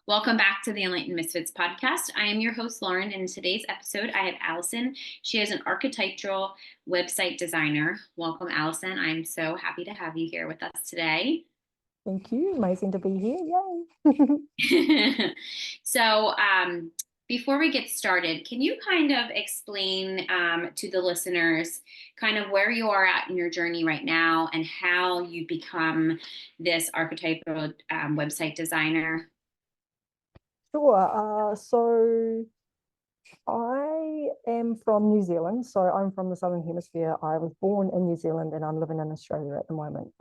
Welcome back to the Enlightened Misfits podcast. I am your host, Lauren, and in today's episode, I have Alison. She is an archetypal website designer. Welcome, Alison. I'm so happy to have you here with us today. Thank you. Amazing to be here. Yay. So, before we get started, can you kind of explain to the listeners kind of where you are at in your journey right now and how you become this archetypal website designer? Sure. So I am from New Zealand. So I'm from the Southern Hemisphere. I was born in New Zealand and I'm living in Australia at the moment.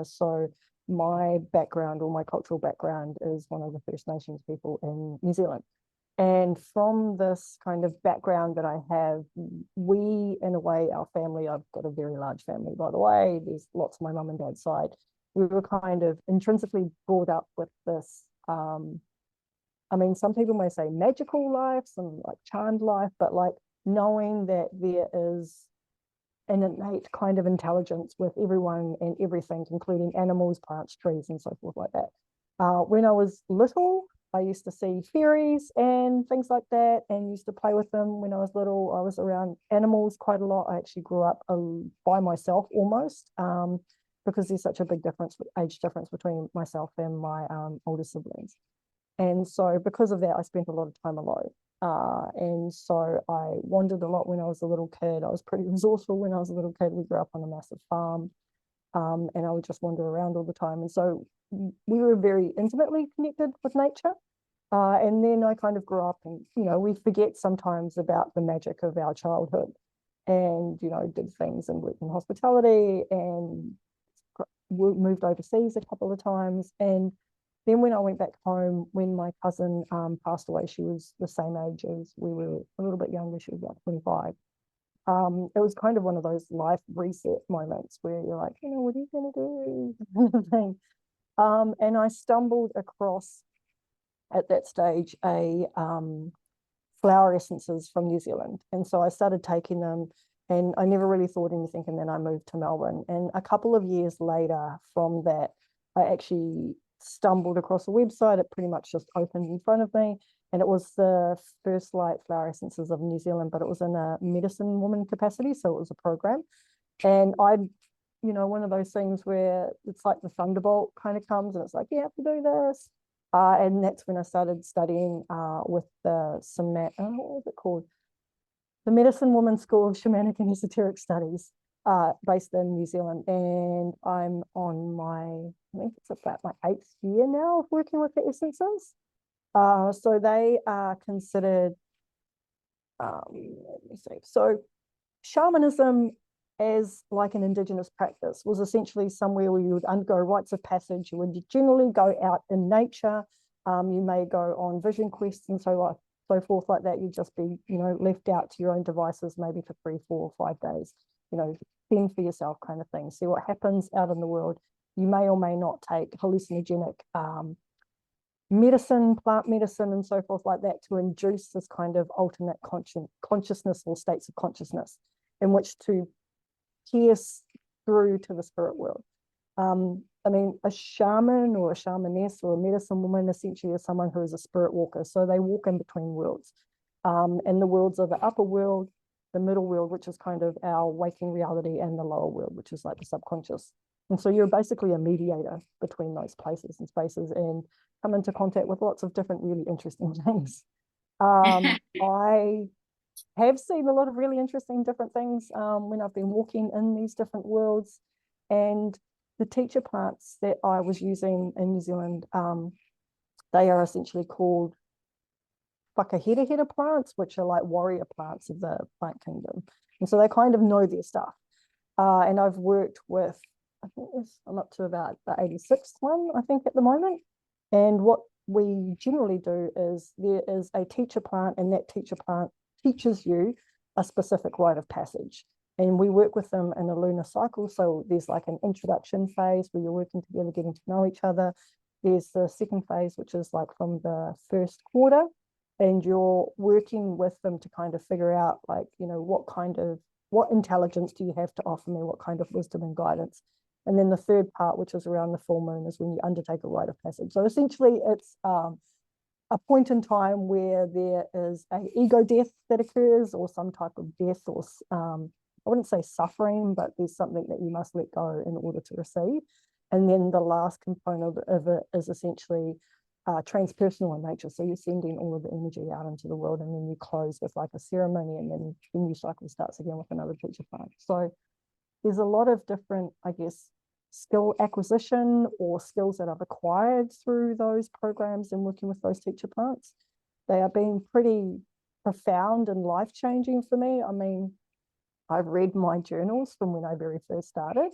So my background or my cultural background is one of the First Nations people in New Zealand. And from this kind of background that I have, we, in a way, our family, I've got a very large family, by the way, there's lots of my mum and dad's side. We were kind of intrinsically brought up with this, I mean, some people may say magical life, some like charmed life, but like knowing that there is an innate kind of intelligence with everyone and everything, including animals, plants, trees, and so forth like that. When I was little, I used to see fairies and things like that and used to play with them when I was little. I was around animals quite a lot. I actually grew up by myself almost because there's such a big age difference between myself and my older siblings. And so because of that, I spent a lot of time alone. And so I wandered a lot when I was a little kid. I was pretty resourceful when I was a little kid. We grew up on a massive farm, and I would just wander around all the time. And so we were very intimately connected with nature. And then I kind of grew up and, we forget sometimes about the magic of our childhood and, did things and worked in hospitality and moved overseas a couple of times. And then when I went back home, when my cousin passed away, she was the same age as we were, a little bit younger. She was about 25. It was kind of one of those life reset moments where you're like, what are you going to do? thing. And I stumbled across, at that stage, a flower essences from New Zealand. And so I started taking them and I never really thought anything. And then I moved to Melbourne. And a couple of years later from that, I actually stumbled across a website. It pretty much just opened in front of me. And it was the first light flower essences of New Zealand, but it was in a medicine woman capacity. So it was a program. And one of those things where it's like the thunderbolt kind of comes and it's like, you have to do this. And that's when I started studying with what was it called? The Medicine Woman School of Shamanic and Esoteric Studies, based in New Zealand. And I'm on I think it's about my 8th year now of working with the essences. So they are considered, let me see. So shamanism as like an indigenous practice was essentially somewhere where you would undergo rites of passage. You would generally go out in nature. You may go on vision quests and so forth like that. You'd just be, left out to your own devices, maybe for 3, 4, 5 days, fend for yourself kind of thing. See what happens out in the world. You may or may not take hallucinogenic medicine, plant medicine, and so forth like that to induce this kind of alternate consciousness or states of consciousness in which to pierce through to the spirit world. I mean, a shaman or a shamaness or a medicine woman essentially is someone who is a spirit walker. So they walk in between worlds. And the worlds are the upper world, the middle world, which is kind of our waking reality, and the lower world, which is like the subconscious. And so you're basically a mediator between those places and spaces and come into contact with lots of different really interesting things. I have seen a lot of really interesting different things when I've been walking in these different worlds. And the teacher plants that I was using in New Zealand, they are essentially called whakahirahira plants, which are like warrior plants of the plant kingdom. And so they kind of know their stuff. And I've worked with, I'm up to about the 86th one, I think, at the moment. And what we generally do is there is a teacher plant, and that teacher plant teaches you a specific rite of passage. And we work with them in a lunar cycle. So there's like an introduction phase where you're working together, getting to know each other. There's the second phase, which is like from the first quarter, and you're working with them to kind of figure out like, what intelligence do you have to offer me? What kind of wisdom and guidance? And then the third part, which is around the full moon, is when you undertake a rite of passage. So essentially it's a point in time where there is a ego death that occurs, or some type of death, or I wouldn't say suffering, but there's something that you must let go in order to receive. And then the last component of it is essentially transpersonal in nature. So you're sending all of the energy out into the world, and then you close with like a ceremony, and then the new cycle starts again with another teacher plant. So there's a lot of different, I guess, skill acquisition or skills that I've acquired through those programs and working with those teacher plants. They are being pretty profound and life-changing for me. I mean, I've read my journals from when I very first started,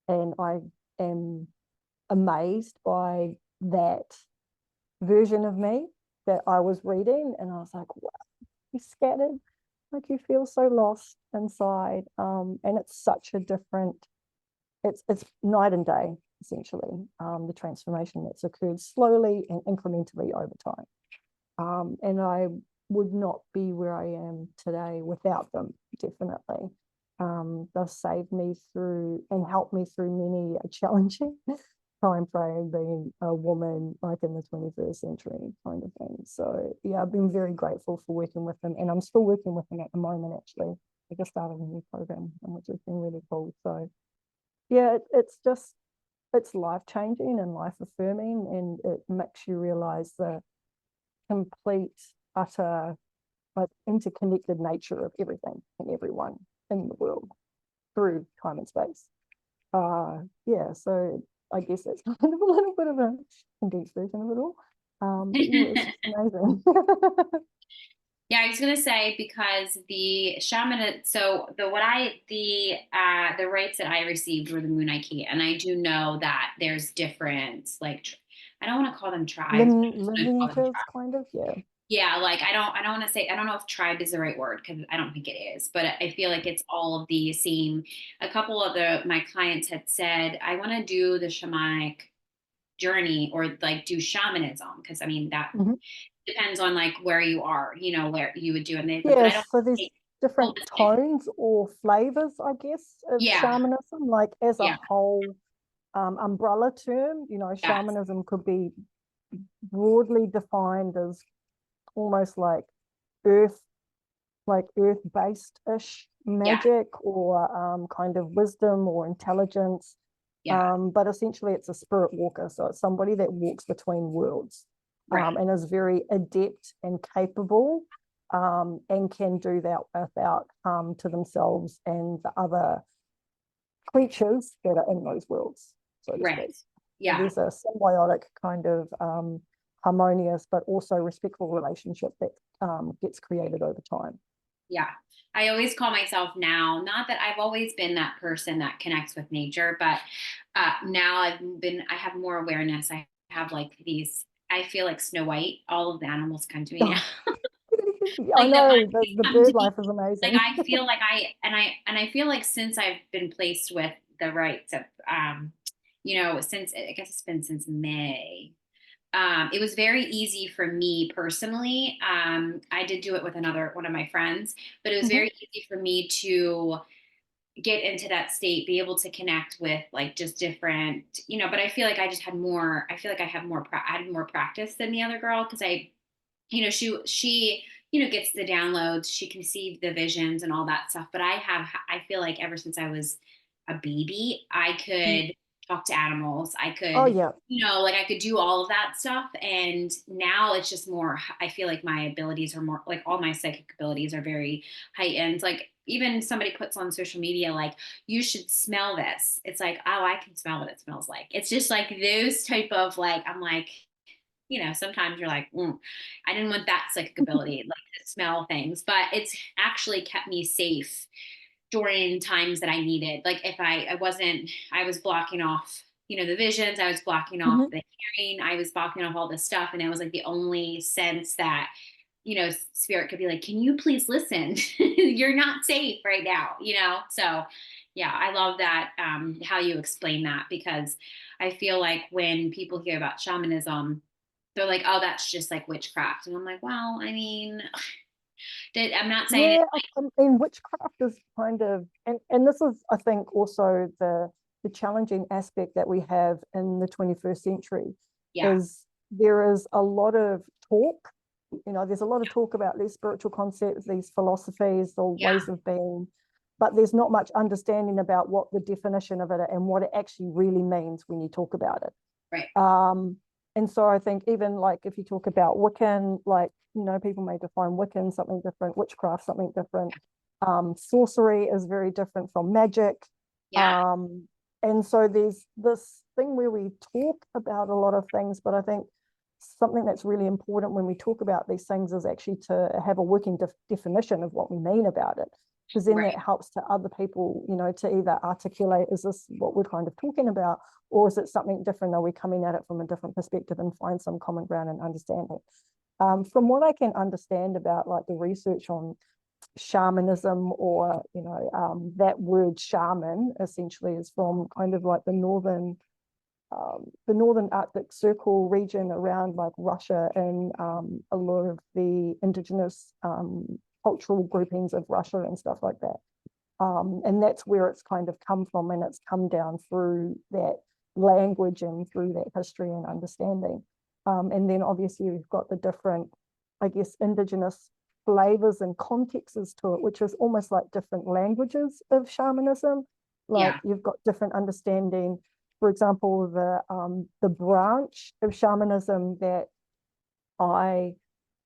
and I am amazed by that version of me that I was reading, and I was like, wow, you're scattered, like you feel so lost inside. And it's such a different, it's night and day, essentially, the transformation that's occurred slowly and incrementally over time. And I would not be where I am today without them, definitely. They've saved me through and helped me through many challenging time frame, being a woman like in the 21st century kind of thing. So yeah, I've been very grateful for working with them, and I'm still working with them at the moment. Actually, I just started a new program, which has been really cool. So yeah, it's life-changing and life-affirming, and it makes you realize the complete, utter, like interconnected nature of everything and everyone in the world through time and space. Yeah, so I guess that's kind of a little bit of a condensed version of it all. But yeah, it's just amazing. Yeah, I was gonna say because the shaman, so the rights that I received were the Moon Moonike, and I do know that there's different I don't want to call them tribes, but I'm just gonna call them Lineages, tribes. kind of, yeah. Yeah, like I don't want to say I don't know if tribe is the right word because I don't think it is, but I feel like it's all of the same. A couple of my clients had said I want to do the shamanic journey or like do shamanism because I mean that Mhm. depends on like where you are, where you would do it. But I Yes, don't so there's think different holistic. tones or flavors, I guess, of Yeah, shamanism, like as a yeah, whole umbrella term. yes, Shamanism could be broadly defined as almost earth, like earth-based-ish yeah, magic, or kind of wisdom or intelligence. yeah, But essentially it's a spirit walker. So it's somebody that walks between worlds, right, and is very adept and capable, and can do that without harm to themselves and the other creatures that are in those worlds, so to right. speak. So Yeah, there's a symbiotic kind of harmonious but also respectful relationship that gets created over time. yeah. I always call myself now, not that I've always been that person that connects with nature, but now I have more awareness. I have like I feel like Snow White. All of the animals come to me now. Oh, I Like the know monkeys the come bird to me. life is Like amazing. I feel like I feel like since I've been placed with the rights of since I guess it's been since May. It was very easy for me personally. I did do it with one of my friends, but it was Mhm. very easy for me to get into that state, be able to connect with like just different, but I feel like I feel like I had more practice than the other girl because she gets the downloads, she can see the visions and all that stuff. But I feel like ever since I was a baby, I Mm. could talk to animals. I Oh could, yeah. like I could do all of that stuff. And now it's just more, I feel like my abilities are more like all my psychic abilities are very heightened. Like even somebody puts on social media, like, you should smell this. It's like, oh, I can smell what it smells like. It's just like those type of like, I'm like, sometimes you're like, I didn't want that psychic ability, like to smell things, but it's actually kept me safe during times that I needed. Like if I was blocking off, the visions, I was blocking off Mhm. the hearing, I was blocking off all this stuff. And it was like the only sense that, spirit could be like, can you please listen? You're not safe right now, So yeah, I love that, how you explain that, because I feel like when people hear about shamanism, they're like, oh, that's just like witchcraft. And I'm like, well, I mean, I'm not saying it. Yeah, I mean, witchcraft is kind of, and this is, I think, also the challenging aspect that we have in the 21st century Yeah, is there is a lot of talk. There's a lot of talk about these spiritual concepts, these philosophies, the Yeah. ways of being, but there's not much understanding about what the definition of it and what it actually really means when you talk about it. Right. And so I think even like if you talk about Wiccan, like, people may define Wiccan something different, witchcraft something different. Sorcery is very different from magic. Yeah. And so there's this thing where we talk about a lot of things, but I think something that's really important when we talk about these things is actually to have a working definition of what we mean about it, because then Right. that helps to other people, to either articulate, is this what we're kind of talking about, or is it something different? Are we coming at it from a different perspective and find some common ground and understanding? From what I can understand about like the research on shamanism, or that word shaman essentially is from kind of like the northern Arctic Circle region around like Russia, and a lot of the indigenous cultural groupings of Russia and stuff like that. And that's where it's kind of come from, and it's come down through that language and through that history and understanding. And then obviously we've got the different, I guess, indigenous flavors and contexts to it, which is almost like different languages of shamanism. Like you've got different understanding. For example, the branch of shamanism that I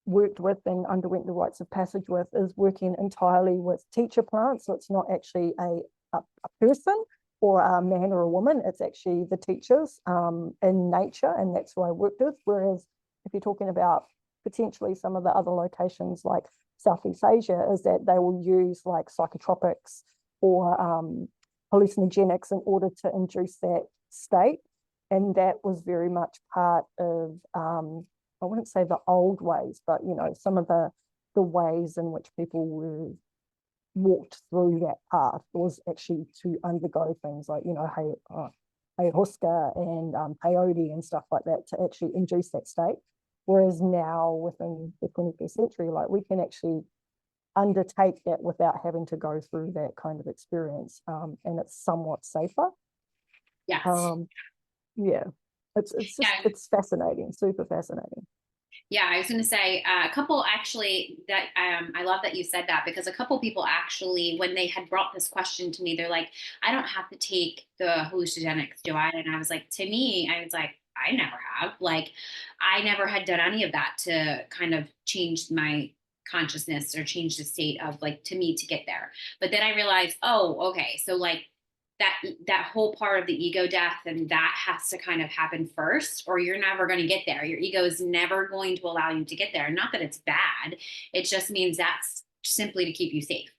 worked with and underwent the rites of passage with is working entirely with teacher plants. So it's not actually a person or a man or a woman, it's actually the teachers in nature, and that's who I worked with. Whereas if you're talking about potentially some of the other locations like Southeast Asia, is that they will use like psychotropics or hallucinogenics in order to induce that state. And that was very much part of I wouldn't say the old ways, but some of the ways in which people walked through that path was actually to undergo things like ayahuasca and peyote and stuff like that to actually induce that state. Whereas now within the 21st century, like we can actually undertake that without having to go through that kind of experience, and it's somewhat safer. Yes. Yeah, it's just it's fascinating, super fascinating. Yeah, I was going to say a couple actually that I love that you said that, because a couple people actually, when they had brought this question to me, they're like, I don't have to take the hallucinogenics, do I? And I was like, to me, I was like, I never have. Like, I never had done any of that to kind of change my consciousness or change the state of like to me to get there. But then I realized, oh, okay, so like that whole part of the ego death, and that has to kind of happen first, or you're never going to get there. Your ego is never going to allow you to get there. Not that it's bad, it just means that's simply to keep you safe.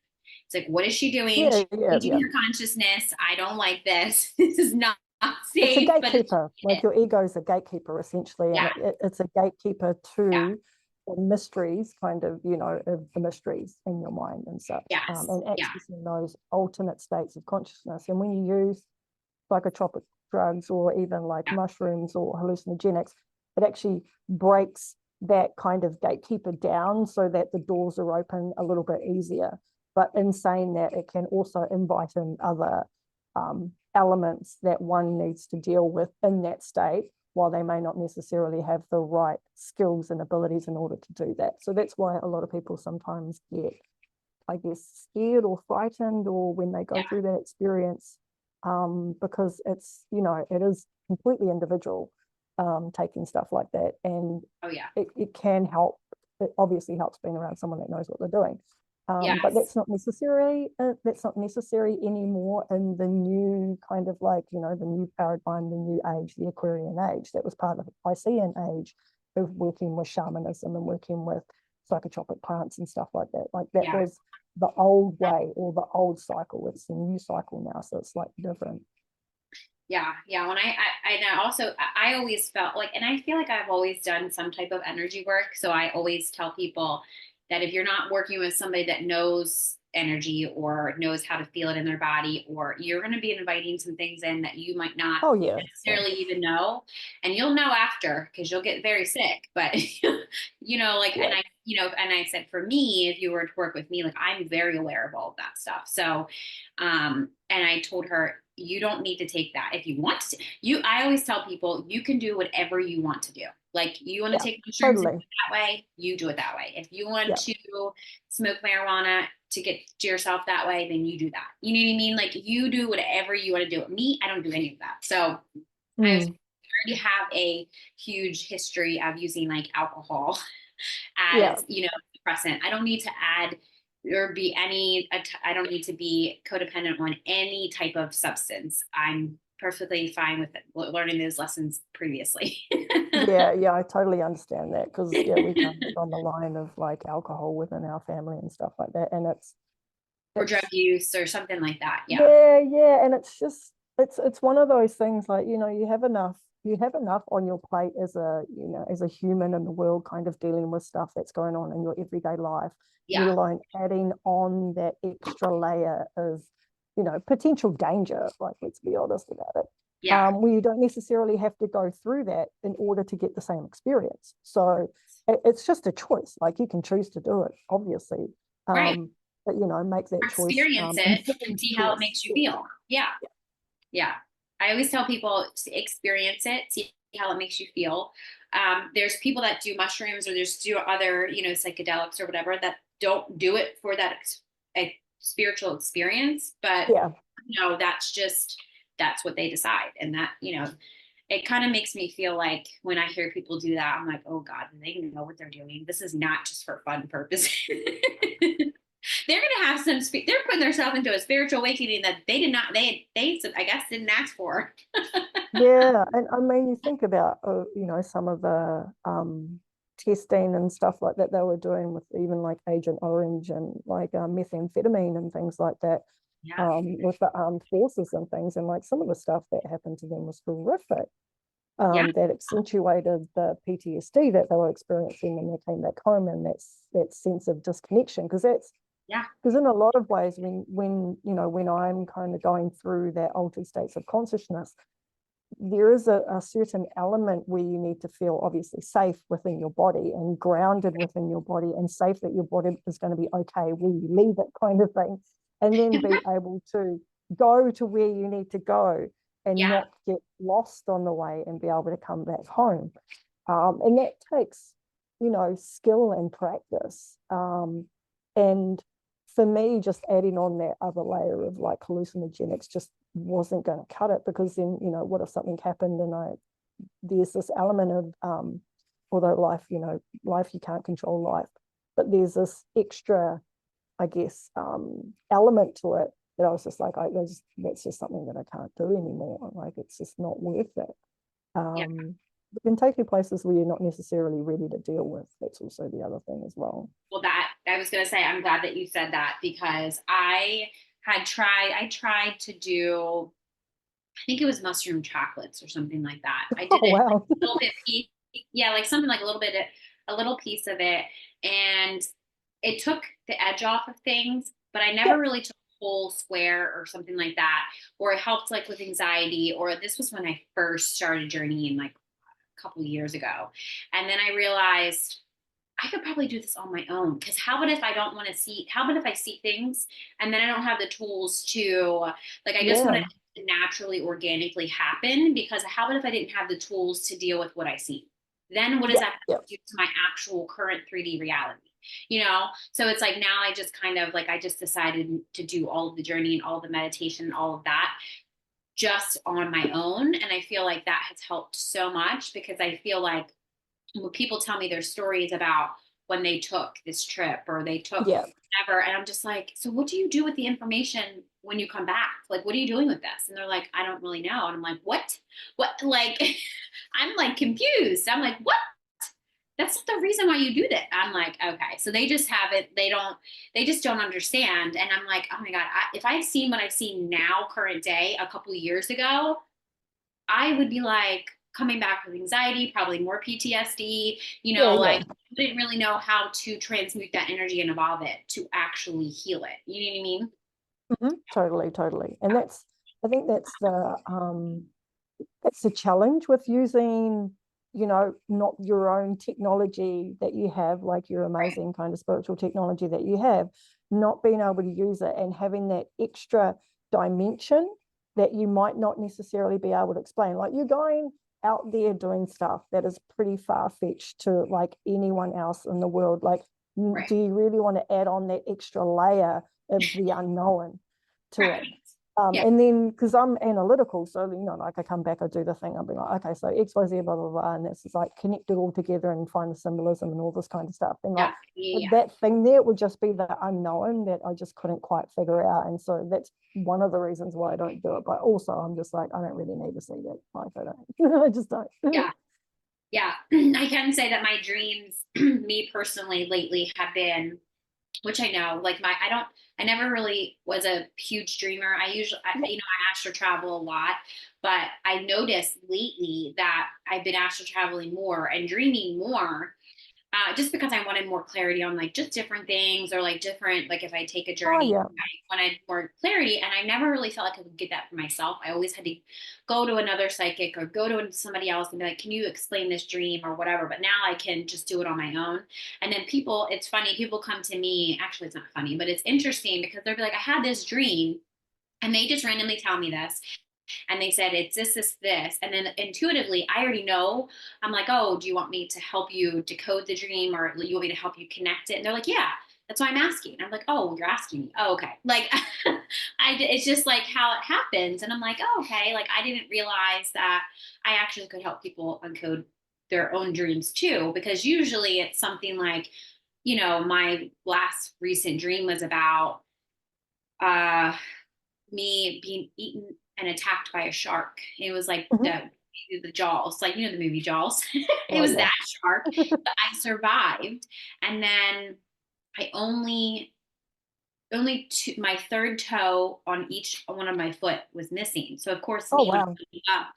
It's like, what is she doing? She's changing her consciousness. I don't like this. This is not it's a safe. gatekeeper. Like your ego is a gatekeeper essentially, and it's a gatekeeper to the mysteries, kind of, of the mysteries in your mind and such, and accessing those alternate states of consciousness. And when you use psychotropic drugs or even like mushrooms or hallucinogenics, it actually breaks that kind of gatekeeper down so that the doors are open a little bit easier. But in saying that, it can also invite in other elements that one needs to deal with in that state, while they may not necessarily have the right skills and abilities in order to do that. So that's why a lot of people sometimes get, I guess, scared or frightened, or when they go through that experience, because it's, it is completely individual, taking stuff like that. And it can help. It obviously helps being around someone that knows what they're doing. But that's not necessary anymore in the new kind of like, the new paradigm, the new age, the Aquarian age. That was part of the Piscean age of working with shamanism and working with psychotropic plants and stuff like that. Like that was the old way or the old cycle. It's the new cycle now, so it's slightly different. Yeah. When I always felt like, and I feel like I've always done some type of energy work. So I always tell people that if you're not working with somebody that knows energy or knows how to feel it in their body, or you're going to be inviting some things in that you might not necessarily even know, and you'll know after, because you'll get very sick. But and I said, for me, if you were to work with me, like, I'm very aware of all of that stuff. So and I told her, you don't need to take that if you want to. I always tell people, you can do whatever you want to do. Like, you want to Yeah, take mushrooms and do totally. it that way, you do it that way. If you want Yeah. to smoke marijuana to get to yourself that way, then you do that. You know what I mean? Like, you do whatever you want to do. Me, I don't do any of that. So I Mm, already have a huge history of using like alcohol yeah. as, depressant. I don't need to add or be I don't need to be codependent on any type of substance. I'm perfectly fine with learning those lessons previously. Yeah, yeah, I totally understand that because yeah, we come from a line of like alcohol within our family and stuff like that, and Or drug it's use or something like that. Yeah. yeah, yeah, and it's just it's one of those things like you have enough on your plate as a as a human in the world, kind of dealing with stuff that's going on in your everyday life, let Yeah. alone adding on that extra layer of potential danger. Like, let's be honest about it. Yeah. Where you don't necessarily have to go through that in order to get the same experience. So it's just a choice. Like, you can choose to do it, obviously. Right. But make that choice Experience it and informed. see how it Yes, makes you yes, feel. Yeah. Yeah. I always tell people to experience it, see how it makes you feel. There's people that do mushrooms or there's do other, psychedelics or whatever that don't do it for that a spiritual experience, but yeah, that's what they decide. And that, it kind of makes me feel like when I hear people do that, I'm like, oh God, they know what they're doing. This is not just for fun purposes. They're going to have they're putting themselves into a spiritual awakening that they did not, they, I guess, didn't ask for. yeah. And I mean, you think about some of the testing and stuff like that they were doing with even like Agent Orange and like methamphetamine and things like that, Yeah. with the armed forces and things, and like some of the stuff that happened to them was horrific. Yeah. That accentuated the PTSD that they were experiencing when they came back home, and that sense of disconnection. Yeah. Because in a lot of ways, when I'm kind of going through that altered states of consciousness, there is a certain element where you need to feel obviously safe within your body and grounded within your body, and safe that your body is going to be okay where you leave it, kind of thing, and then be able to go to where you need to go and Yeah. not get lost on the way and be able to come back home. And that takes skill and practice. And for me, just adding on that other layer of like hallucinogenics just wasn't going to cut it, because then what if something happened and there's this element of although life, you can't control life, but there's this extra, I guess, element to it that I was just like, that's just something that I can't do anymore. Like, it's just not worth it. Yeah. It can take you places where you're not necessarily ready to deal with. That's also the other thing as well. Well, that I was going to say, I'm glad that you said that because I tried to do, I think it was mushroom chocolates or something like that. I Oh, did it wow. a little bit, yeah, like something like a little piece of it. And it took the edge off of things, but I never Yep. really took a whole square or something like that. Or it helped like with anxiety, or this was when I first started journeying like a couple of years ago. And then I realized I could probably do this on my own. Because how about if I don't want to see, how about if I see things and then I don't have the tools to, like, I just want Yeah. it to naturally, organically happen? Because how about if I didn't have the tools to deal with what I see? Then what does Yep. that Yep. do to my actual current 3D reality? So it's like now I just kind of like, I just decided to do all of the journey and all the meditation and all of that just on my own. And I feel like that has helped so much because I feel like when people tell me their stories about when they took this trip or they took Yeah. whatever, and I'm just like, so what do you do with the information when you come back? Like, what are you doing with this? And they're like, I don't really know. And I'm like, what, like, I'm like confused. I'm like, what? That's not the reason why you do that. I'm like, okay. So they just have it. They just don't understand. And I'm like, oh my God, if I had seen what I've seen now, current day, a couple of years ago, I would be like coming back with anxiety, probably more PTSD, Yeah. Yeah. like I didn't really know how to transmute that energy and evolve it to actually heal it. You know what I mean? Totally, totally. And I think that's the challenge with using, not your own technology that you have, like your Right. amazing kind of spiritual technology that you have, not being able to use it and having that extra dimension that you might not necessarily be able to explain. Like, you're going out there doing stuff that is pretty far-fetched to like anyone else in the world. Like, Right. do you really want to add on that extra layer of the unknown to Right. it? Yeah. And then, because I'm analytical, so, you know, like I come back, I do the thing, I'll be like, okay, so X, Y, Z, blah, blah, blah, and it's like connect it all together and find the symbolism and all this kind of stuff. And like Yeah. that thing there would just be the unknown that I just couldn't quite figure out. And so that's one of the reasons why I don't do it. But also I'm just like, I don't really need to see that. Like, I don't, I just don't. Yeah. Yeah. I can say that my dreams, me personally, lately have been, which I know, like I never really was a huge dreamer. I astro travel a lot, but I noticed lately that I've been astro traveling more and dreaming more, just because I wanted more clarity on like just different things, or like different, like if I take a Oh journey, yeah. I wanted more clarity. And I never really felt like I could get that for myself. I always had to go to another psychic or go to somebody else and be like, can you explain this dream or whatever? But now I can just do it on my own. And then it's funny, people come to me, actually, it's not funny, but it's interesting because they'll be like, I had this dream. And they just randomly tell me this. And they said, it's this. And then intuitively, I already know. I'm like, oh, do you want me to help you decode the dream, or you want me to help you connect it? And they're like, yeah, that's why I'm asking. And I'm like, oh, you're asking me. Oh, okay. Like, it's just like how it happens. And I'm like, oh, okay. Like, I didn't realize that I actually could help people uncode their own dreams too, because usually it's something like, my last recent dream was about, me being eaten and attacked by a shark. It was like Mhm. the Jaws, like the movie Jaws. It Oh was yeah. that shark, but I survived. And then I only my third toe on each one of my foot was missing. So of course, Oh me when I wow. was looking up,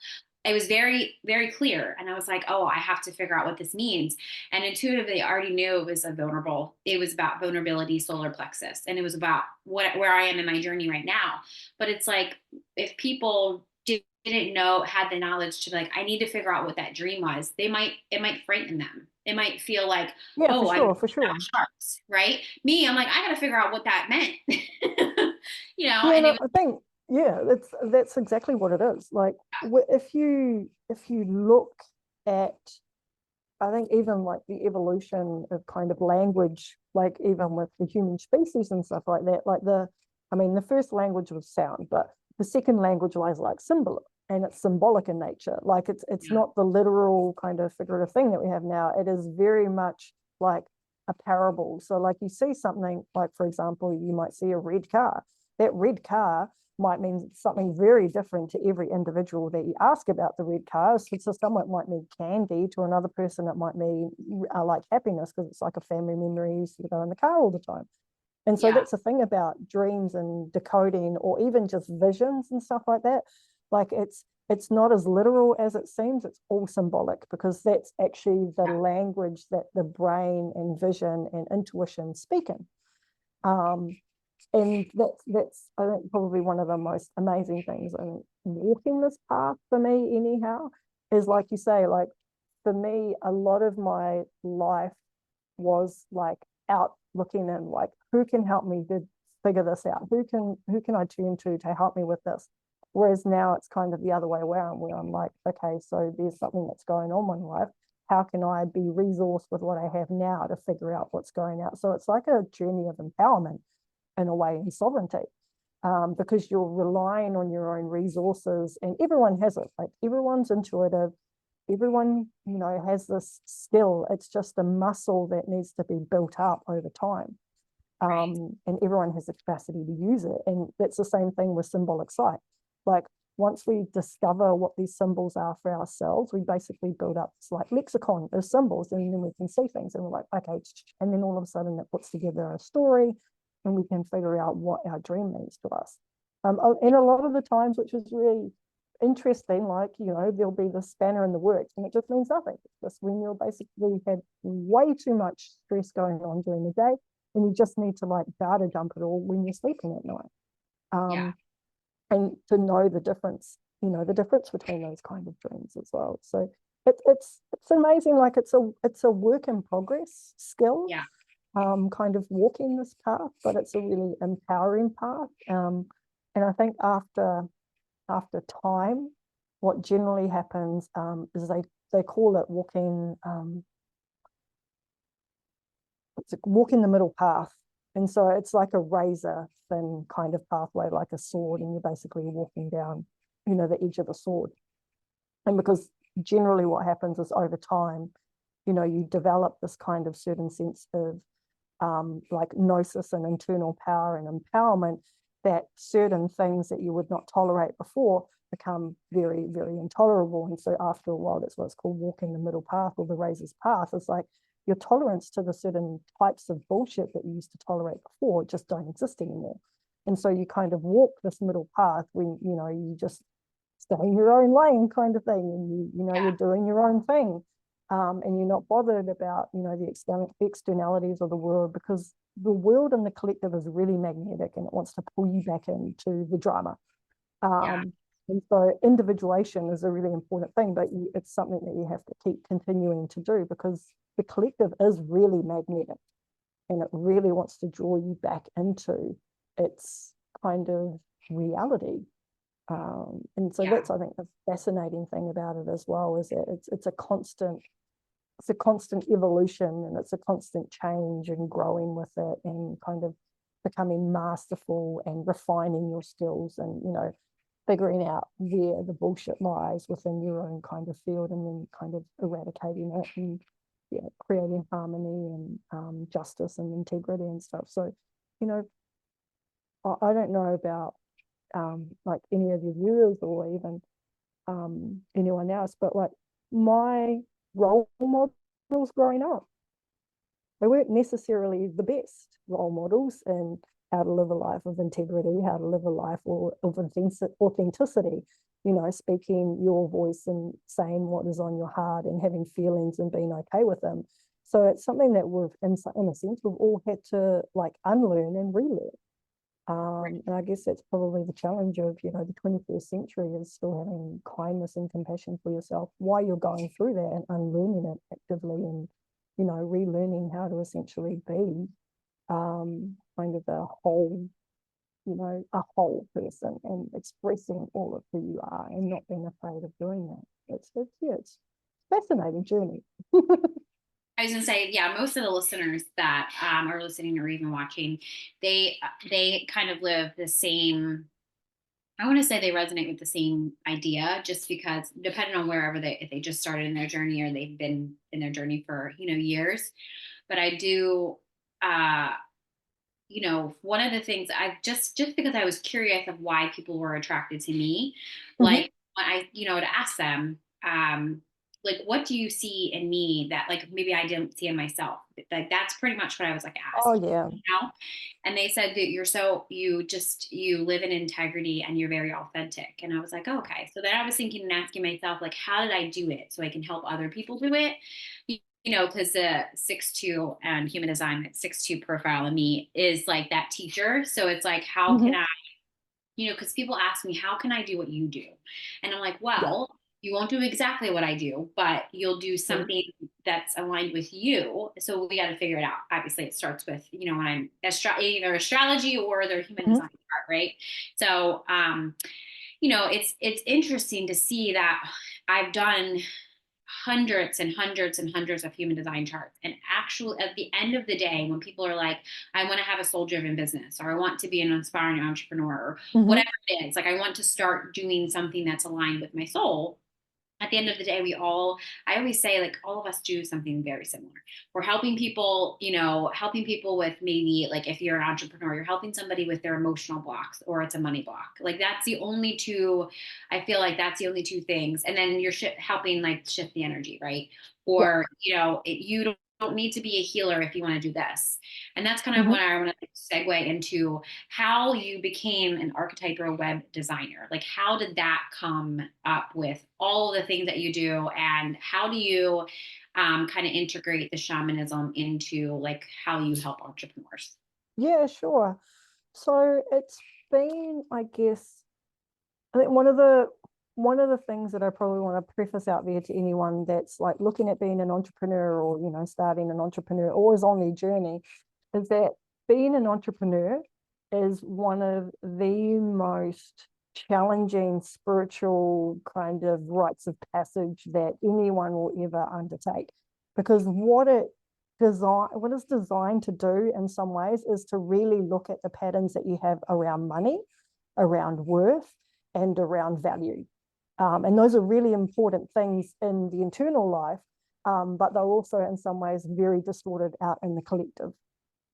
it was very, very clear. And I was like, oh, I have to figure out what this means. And intuitively, I already knew it was about vulnerability, solar plexus. And it was about where I am in my journey right now. But it's like, if people didn't know, had the knowledge to be like, I need to figure out what that dream was, it might frighten them. It might feel like, Yeah, for oh, I'm sure, for sure. sharks, right? Me, I'm like, I got to figure out what that meant, Yeah, and it no, was, I think yeah, that's exactly what it is. Like if you look at, I think even like the evolution of kind of language, like even with the human species and stuff like that, like I mean, the first language was sound, but the second language was like symbol, and it's symbolic in nature. Like it's yeah, not the literal kind of figurative thing that we have now. It is very much like a parable. So like you see something like, for example, you might see a red car. That red car might mean something very different to every individual that you ask about the red car. So someone might mean candy, to another person it might mean like happiness, because it's like a family memory, you used to go in the car all the time. And so yeah, that's the thing about dreams and decoding, or even just visions and stuff like that. Like it's not as literal as it seems. It's all symbolic, because that's actually the language that the brain and vision and intuition speak in. Um, and that's I think probably one of the most amazing things in walking this path for me anyhow, is like you say, like for me a lot of my life was like out looking in, like who can help me to figure this out, who can I turn to help me with this. Whereas now it's kind of the other way around, where I'm like, okay, so there's something that's going on in my life, how can I be resourced with what I have now to figure out what's going out. So it's like a journey of empowerment in a way, in sovereignty, because you're relying on your own resources, and everyone has it. Like everyone's intuitive, everyone has this skill. It's just a muscle that needs to be built up over time, right, and everyone has the capacity to use it. And that's the same thing with symbolic sight. Like once we discover what these symbols are for ourselves, we basically build up this like lexicon of symbols, and then we can see things and we're like, okay, and then all of a sudden it puts together a story, and we can figure out what our dream means to us. And a lot of the times, which is really interesting, like, there'll be the spanner in the works, and it just means nothing. It's just when you're basically had way too much stress going on during the day, and you just need to like data dump it all when you're sleeping at night. yeah, And to know the difference between those kind of dreams as well. So it's amazing. Like it's a work in progress skill, yeah, kind of walking this path, but it's a really empowering path. And I think after time, what generally happens is they call it walking, it's walking the middle path. And so it's like a razor thin kind of pathway, like a sword, and you're basically walking down, you know, the edge of a sword. And because generally what happens is over time, you know, you develop this kind of certain sense of like gnosis and internal power and empowerment, that certain things that you would not tolerate before become very, very intolerable. And so after a while, that's what's called walking the middle path or the razor's path. It's like your tolerance to the certain types of bullshit that you used to tolerate before just don't exist anymore. And so you kind of walk this middle path when, you know, you just stay in your own lane kind of thing, and you know, you're doing your own thing. And you're not bothered about, you know, the externalities of the world, because the world and the collective is really magnetic and it wants to pull you back into the drama. And so individuation is a really important thing, but it's something that you have to keep continuing to do, because the collective is really magnetic and it really wants to draw you back into its kind of reality. And so that's, I think, the fascinating thing about it as well, is that it's a constant evolution, and it's a constant change and growing with it, and kind of becoming masterful and refining your skills, and, you know, figuring out where the bullshit lies within your own kind of field, and then kind of eradicating it, and creating harmony and justice and integrity and stuff. So, you know, I don't know about like any of your viewers or even anyone else, but like my role models growing up, they weren't necessarily the best role models in how to live a life of integrity, how to live a life of authenticity, you know, speaking your voice and saying what is on your heart and having feelings and being okay with them. So it's something that in a sense, we've all had to like unlearn and relearn. And I guess that's probably the challenge of, you know, the 21st century, is still having kindness and compassion for yourself while you're going through that, and unlearning it actively, and, you know, relearning how to essentially be kind of a whole, you know, a whole person, and expressing all of who you are and not being afraid of doing that. It's a fascinating journey. I was gonna say, yeah, most of the listeners that are listening or even watching, they kind of live the same. I want to say they resonate with the same idea, just because depending on wherever if they just started in their journey or they've been in their journey for, you know, years. But I do, you know, one of the things I just because I was curious of why people were attracted to me, like when I, you know, to ask them, like, what do you see in me that like maybe I didn't see in myself? Like that's pretty much what I was like Oh asking, yeah. you know? And they said that you live in integrity and you're very authentic. And I was like, oh, okay. So then I was thinking and asking myself, like, how did I do it so I can help other people do it? You know, because the 6'2" and human design, 6'2" profile of me is like that teacher. So it's like, how can I, you know, because people ask me, how can I do what you do? And I'm like, Yeah. well, you won't do exactly what I do, but you'll do something that's aligned with you. So we got to figure it out. Obviously, it starts with, you know, when I'm either astrology or their human design chart, right? So, you know, it's interesting to see that I've done hundreds and hundreds and hundreds of human design charts. And actually, at the end of the day, when people are like, I want to have a soul driven business, or I want to be an inspiring entrepreneur, or whatever it is, like I want to start doing something that's aligned with my soul. At the end of the day, I always say, like, all of us do something very similar. We're helping people, you know, helping people with, maybe like if you're an entrepreneur, you're helping somebody with their emotional blocks, or it's a money block. Like that's the only two, I feel like that's the only two things. And then you're helping like shift the energy, right? Yeah. Or, you know, you don't need to be a healer if you want to do this. And that's kind of what I want to segue into, how you became an archetypal web designer. Like, how did that come up with all of the things that you do, and how do you kind of integrate the shamanism into like how you help entrepreneurs? Yeah, sure. So it's been, I guess, I think one of the things that I probably want to preface out there to anyone that's like looking at being an entrepreneur, or, you know, starting an entrepreneur, or is on their journey, is that being an entrepreneur is one of the most challenging spiritual kind of rites of passage that anyone will ever undertake, because what is designed to do in some ways is to really look at the patterns that you have around money, around worth, and around value. And those are really important things in the internal life, but they're also in some ways very distorted out in the collective.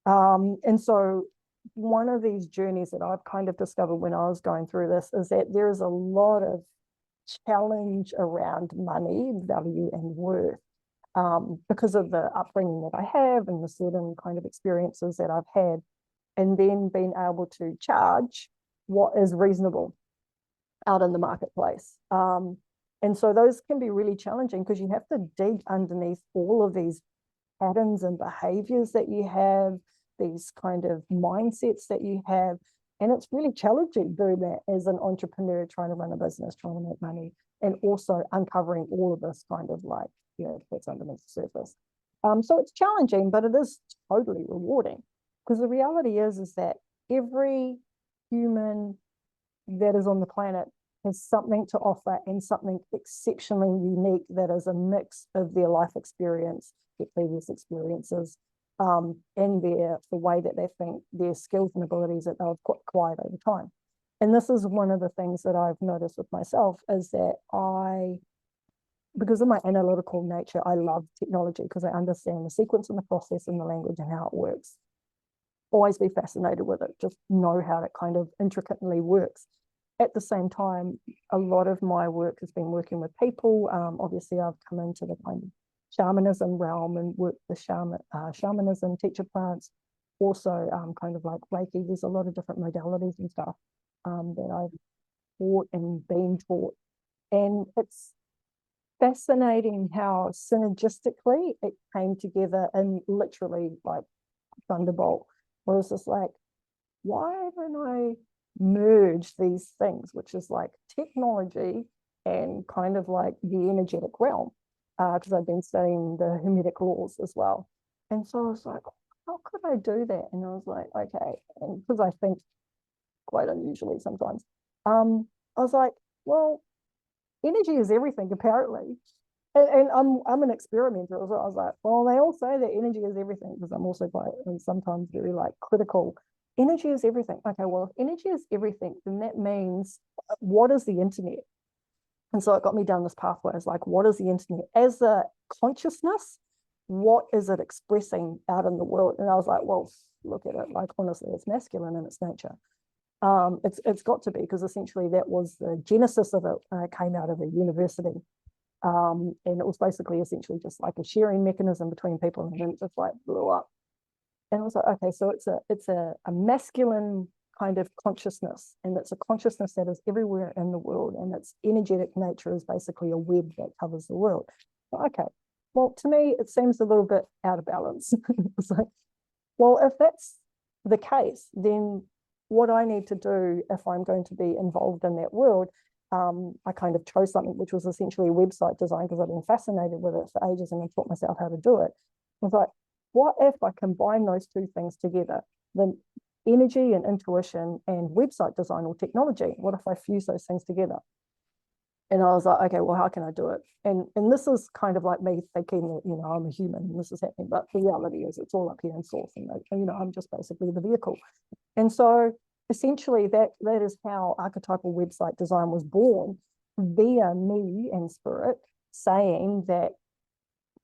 And so one of these journeys that I've kind of discovered when I was going through this is that there is a lot of challenge around money, value, and worth, because of the upbringing that I have and the certain kind of experiences that I've had, and then being able to charge what is reasonable out in the marketplace. And so those can be really challenging because you have to dig underneath all of these patterns and behaviors that you have, these kind of mindsets that you have. And it's really challenging doing that as an entrepreneur trying to run a business, trying to make money, and also uncovering all of this kind of like, that's underneath the surface. So it's challenging, but it is totally rewarding, because the reality is that every human that is on the planet has something to offer, and something exceptionally unique that is a mix of their life experience, their previous experiences, and the way that they think, their skills and abilities that they've acquired over time. And this is one of the things that I've noticed with myself, is that because of my analytical nature, I love technology because I understand the sequence and the process and the language and how it works. Always be fascinated with it, just know how it kind of intricately works. At the same time, a lot of my work has been working with people. Obviously, I've come into the kind of shamanism realm and worked the shamanism teacher plants. Also, kind of like Reiki. There's a lot of different modalities and stuff that I've taught and been taught. And it's fascinating how synergistically it came together, and literally like thunderbolt. Where it was just like, why haven't I merge these things, which is like technology and kind of like the energetic realm, because I've been studying the Hermetic laws as well. And so I was like, how could I do that? And I was like, okay, and because I think quite unusually sometimes, I was like, well, energy is everything apparently. And I'm an experimenter. So I was like, well, they all say that energy is everything, because I'm also quite, and sometimes very like critical. Energy is everything. Okay, well, if energy is everything, then that means, what is the internet? And so it got me down this pathway. It's like, what is the internet? As a consciousness, what is it expressing out in the world? And I was like, well, look at it. Like, honestly, it's masculine in its nature. It's got to be, because essentially that was the genesis of it, came out of a university. And it was basically essentially just like a sharing mechanism between people, and then it just like blew up. And I was like, okay, so it's a masculine kind of consciousness, and it's a consciousness that is everywhere in the world, and its energetic nature is basically a web that covers the world. Okay, well, to me, it seems a little bit out of balance. It's like, well, if that's the case, then what I need to do if I'm going to be involved in that world, I kind of chose something which was essentially a website design, because I've been fascinated with it for ages and I taught myself how to do it. I was like, what if I combine those two things together? The energy and intuition and website design or technology. What if I fuse those things together? And I was like, okay, well, how can I do it? And this is kind of like me thinking that, I'm a human and this is happening. But the reality is it's all up here in source. And, I'm just basically the vehicle. And so essentially that is how archetypal website design was born, via me and spirit saying that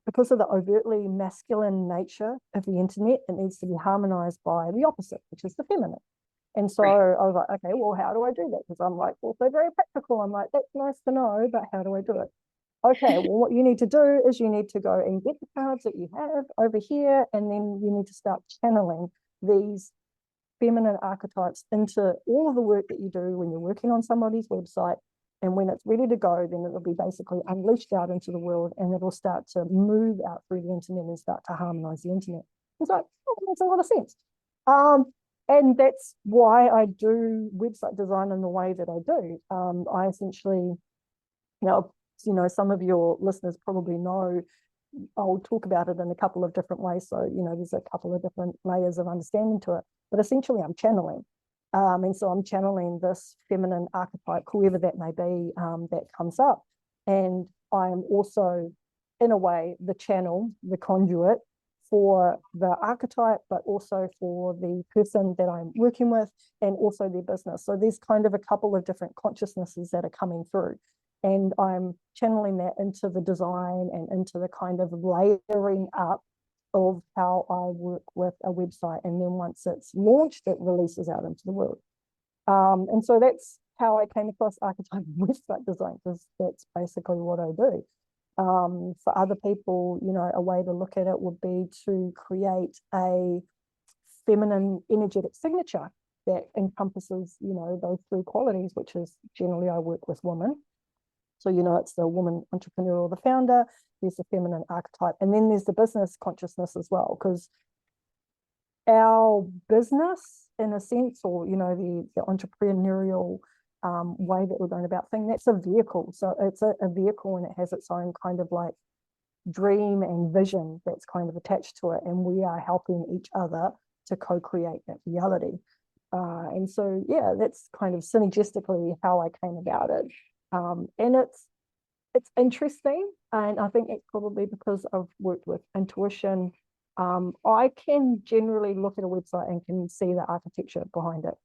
because of the overtly masculine nature of the internet, it needs to be harmonized by the opposite, which is the feminine. And so I was like, okay, well, how do I do that? Because I'm like, well, so very practical. I'm like, that's nice to know, but how do I do it? Okay, well, what you need to do is you need to go and get the cards that you have over here, and then you need to start channeling these feminine archetypes into all of the work that you do when you're working on somebody's website. And when it's ready to go, then it'll be basically unleashed out into the world, and it'll start to move out through the internet and start to harmonize the internet. It's like, oh, that makes a lot of sense. And that's why I do website design in the way that I do. I essentially, now, some of your listeners probably know, I'll talk about it in a couple of different ways. So, there's a couple of different layers of understanding to it. But essentially, I'm channeling. And so I'm channeling this feminine archetype, whoever that may be, that comes up. And I'm also, in a way, the channel, the conduit for the archetype, but also for the person that I'm working with and also their business. So there's kind of a couple of different consciousnesses that are coming through. And I'm channeling that into the design and into the kind of layering up of how I work with a website. And then once it's launched, it releases out into the world. And so that's how I came across archetypal website design, because that's basically what I do. For other people, you know, a way to look at it would be to create a feminine energetic signature that encompasses, you know, those three qualities, which is generally I work with women. So, you know, it's the woman entrepreneur or the founder, there's the feminine archetype, and then there's the business consciousness as well, because our business, in a sense, or, you know, the entrepreneurial way that we're going about things, that's a vehicle. So it's a vehicle, and it has its own kind of like dream and vision that's kind of attached to it, and we are helping each other to co-create that reality. And so, yeah, that's kind of synergistically how I came about it. And it's interesting, and I think it's probably because I've worked with intuition. I can generally look at a website and can see the architecture behind it,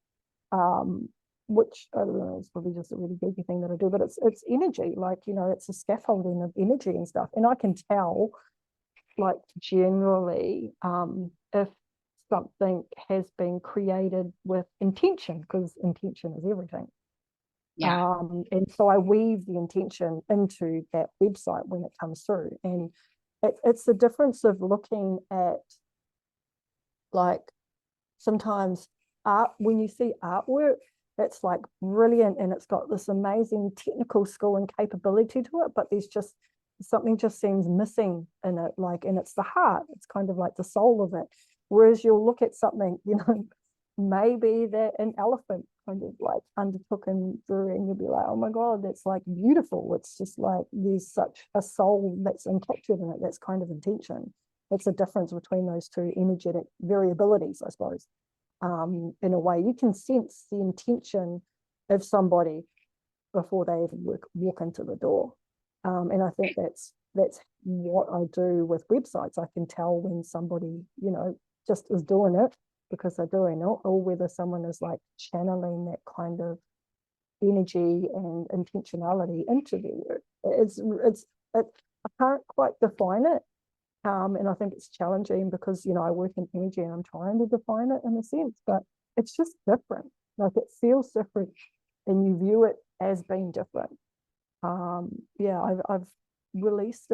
which I don't know, it's probably just a really geeky thing that I do, but it's energy, like, you know, it's a scaffolding of energy and stuff, and I can tell, like, generally, if something has been created with intention, because intention is everything. Yeah. And so I weave the intention into that website when it comes through. And it's the difference of looking at, like, sometimes art, when you see artwork, it's like brilliant and it's got this amazing technical skill and capability to it, but there's just something just seems missing in it, like, and it's the heart, it's kind of like the soul of it. Whereas you'll look at something, you know, maybe that an elephant kind of like undertook and drew, and you'll be like, oh my God, that's like beautiful. It's just like there's such a soul that's encaptured in it. That's kind of intention. It's a difference between those two energetic variabilities, I suppose. In a way, you can sense the intention of somebody before they even walk into the door. And I think that's what I do with websites. I can tell when somebody, you know, just is doing it because they're doing it, or whether someone is like channeling that kind of energy and intentionality into their work. I can't quite define it. And I think it's challenging because, you know, I work in energy and I'm trying to define it in a sense, but it's just different. Like, it feels different and you view it as being different. Yeah, I've released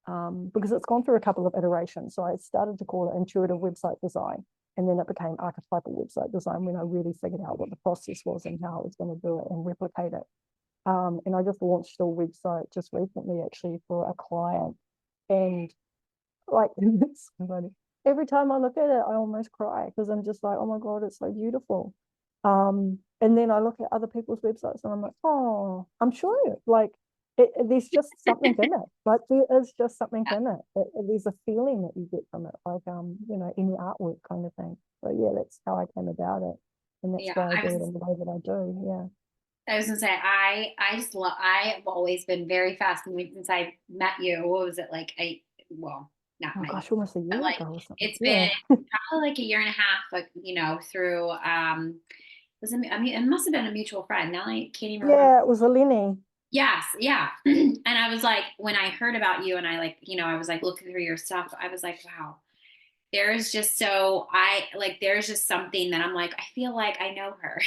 because it's gone through a couple of iterations. So I started to call it intuitive website design, and then it became archetypal website design when I really figured out what the process was and how I was going to do it and replicate it. And I just launched a website just recently, actually, for a client. And like, it's funny. Every time I look at it, I almost cry because I'm just like, oh my God, it's so beautiful. And then I look at other people's websites and I'm like, oh, I'm sure, like, there's just something in it. Like, there is just something in it. There's a feeling that you get from it, like, you know, any artwork kind of thing. So yeah, that's how I came about it, and that's Yeah, why I do it in the way that I do. Yeah. I was gonna say I just love I've always been very fascinated since I met you. What was it like? Well, not Oh met you, gosh, almost a but year like ago or something. it's Yeah. been probably like a year and a half, like, you know, through was it, I mean, it must have been a mutual friend. Now I can't even remember. Yeah, it was a Lenny. Yes, yeah. And I was like, when I heard about you and I, like, you know, I was like looking through your stuff, I was like, wow, there's just something that I'm like, I feel like I know her.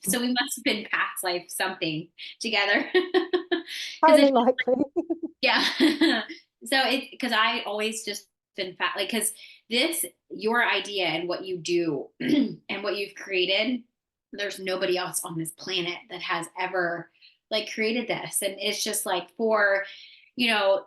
So we must have been past life something together. Because Highly likely. yeah. So because I always just been fat, like, because your idea and what you do and what you've created, there's nobody else on this planet that has ever like created this. And it's just like for, you know,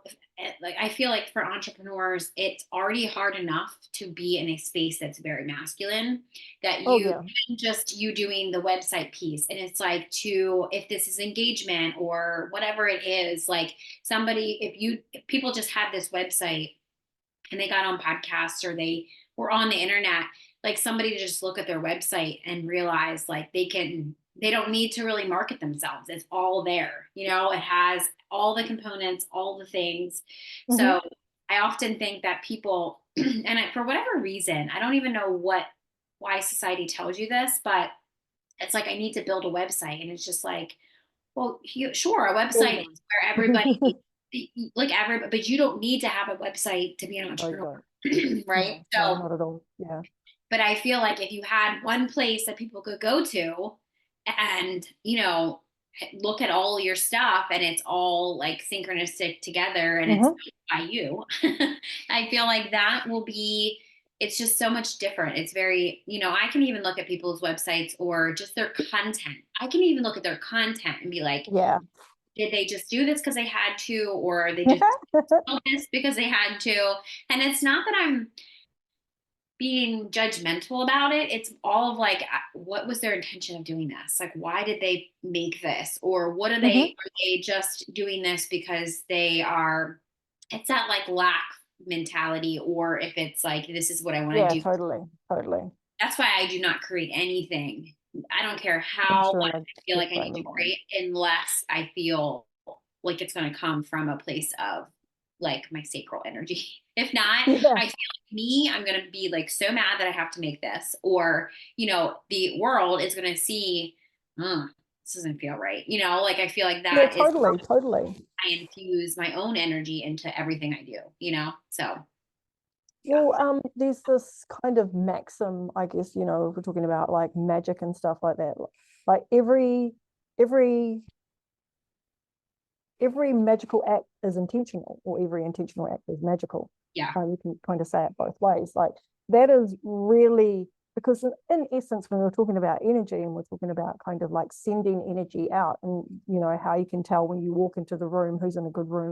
like I feel like for entrepreneurs, it's already hard enough to be in a space that's very masculine, that Oh you yeah. just you doing the website piece. And it's like, to if this is engagement or whatever it is, like somebody, if people just had this website and they got on podcasts or they or on the internet, like somebody to just look at their website and realize like they don't need to really market themselves. It's all there. You know, it has all the components, all the things. Hmm. So I often think that people, and for whatever reason, I don't even know why society tells you this, but it's like I need to build a website, and it's just like, well, sure, a Build website is them. where everybody, like everybody, but you don't need to have a website to be an No, you entrepreneur, don't. right? No, no, So, not at all. Yeah. but I feel like if you had one place that people could go to and, look at all your stuff and it's all like synchronistic together and it's Hmm. by you, I feel like that will be, it's just so much different. It's very, I can even look at people's websites or just their content. I can even look at their content and be like, Yeah. did they just do this because they had to, or they just do this because they had to? And it's not that I'm being judgmental about it. It's all of like, what was their intention of doing this? Like, why did they make this? Or Hmm. are they just doing this because it's that like lack mentality, or if it's like, this is what I want to Yeah, do. totally, totally. That's why I do not create anything. I don't care Unless how you're in much a I feel good like I frame need of to mind. create, unless I feel like it's going to come from a place of like my sacral energy. If not, Yeah. I feel like me, I'm going to be like so mad that I have to make this, or, the world is going to see, this doesn't feel right. Like I feel like Yeah, that is totally, totally. I infuse my own energy into everything I do. So yeah. Well, there's this kind of maxim, I guess, if we're talking about like magic and stuff like that. Like every every magical act is intentional, or every intentional act is magical. Yeah. You can kind of say it both ways. Like that is really because in essence, when we're talking about energy and we're talking about kind of like sending energy out, and how you can tell when you walk into the room, who's in a good mood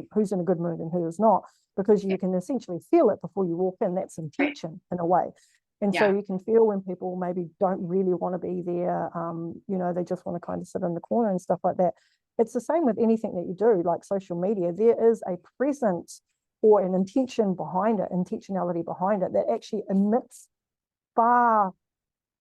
and who is not, because you can essentially feel it before you walk in. That's Right. intention in a way. And so Yeah. you can feel when people maybe don't really want to be there, they just want to kind of sit in the corner and stuff like that. It's the same with anything that you do, like social media. There is a presence or an intentionality behind it that actually emits far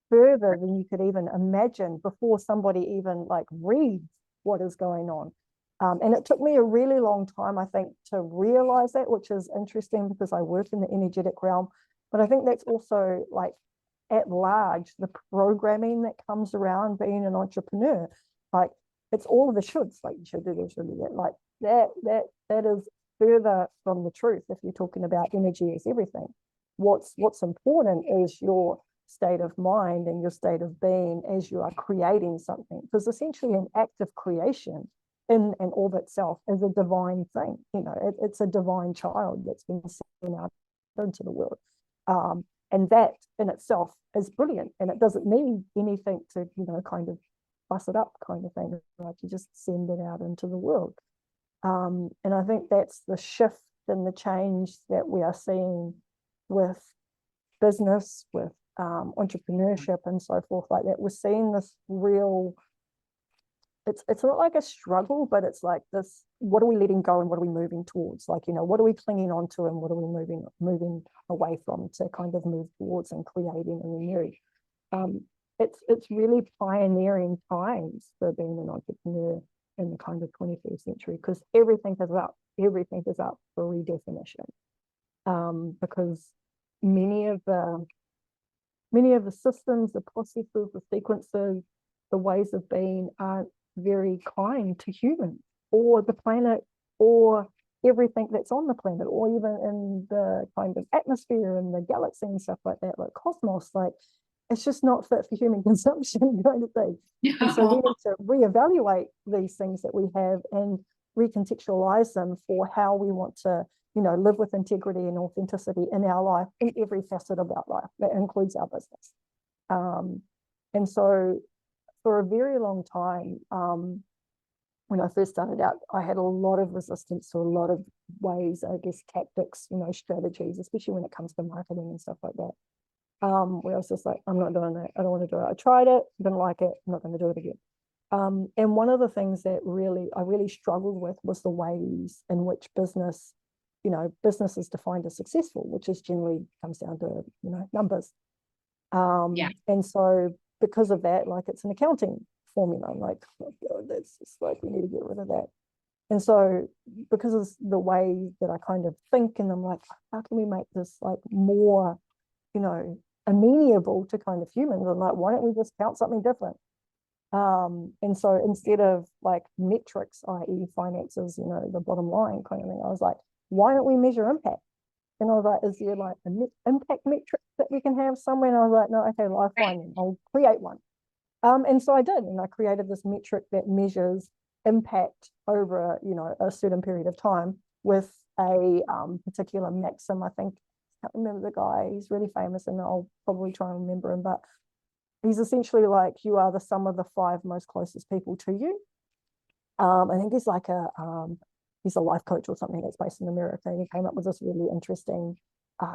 further than you could even imagine before somebody even like reads what is going on. And it took me a really long time, I think, to realize that, which is interesting because I work in the energetic realm. But I think that's also like at large, the programming that comes around being an entrepreneur. Like it's all of the shoulds, like you should do this, should do that. Like that is further from the truth if you're talking about energy is everything. What's important is your state of mind and your state of being as you are creating something. Because essentially an act of creation in and of itself is a divine thing. It's a divine child that's been sent out into the world. And that in itself is brilliant, and it doesn't need anything to kind of fuss it up, kind of thing. Like you just send it out into the world. And I think that's the shift and the change that we are seeing with business, with entrepreneurship and so forth like that. We're seeing this real, it's not like a struggle, but it's like this, what are we letting go and what are we moving towards? Like, what are we clinging on to and what are we moving away from to kind of move towards and creating and renewing. It's really pioneering times for being an entrepreneur in the kind of 21st century, because everything is up for redefinition. Because many of the systems, the processes, the sequences, the ways of being aren't very kind to humans or the planet or everything that's on the planet, or even in the kind of atmosphere and the galaxy and stuff like that, like cosmos. Like it's just not fit for human consumption kind of thing. And so we No. need to reevaluate these things that we have and recontextualize them for how we want to live with integrity and authenticity in our life, in every facet of our life. That includes our business. And so for a very long time, when I first started out, I had a lot of resistance to a lot of ways, I guess, tactics, strategies, especially when it comes to marketing and stuff like that. Where I was just like, I'm not doing that. I don't want to do it. I tried it, didn't like it, I'm not going to do it again. And one of the things that I really struggled with was the ways in which business you know, business is defined as successful, which is generally comes down to, you know, numbers. Yeah. And so because of that, like it's an accounting formula. I'm like, oh God, that's just like, we need to get rid of that. And so because of the way that I kind of think, and I'm like, how can we make this like more, you know, amenable to kind of humans? I'm like, why don't we just count something different? And so instead of like metrics, i.e. finances, you know, the bottom line kind of thing, I was like, why don't we measure impact? And I was like, is there like an impact metric that we can have somewhere? And I was like, no, okay, well, Right. fine, I'll create one. And so I did, and I created this metric that measures impact over, you know, a certain period of time with a particular maxim. I think, I can't remember the guy, he's really famous, and I'll probably try and remember him, but he's essentially like, you are the sum of the 5 most closest people to you. I think he's a life coach or something that's based in America, and he came up with this really interesting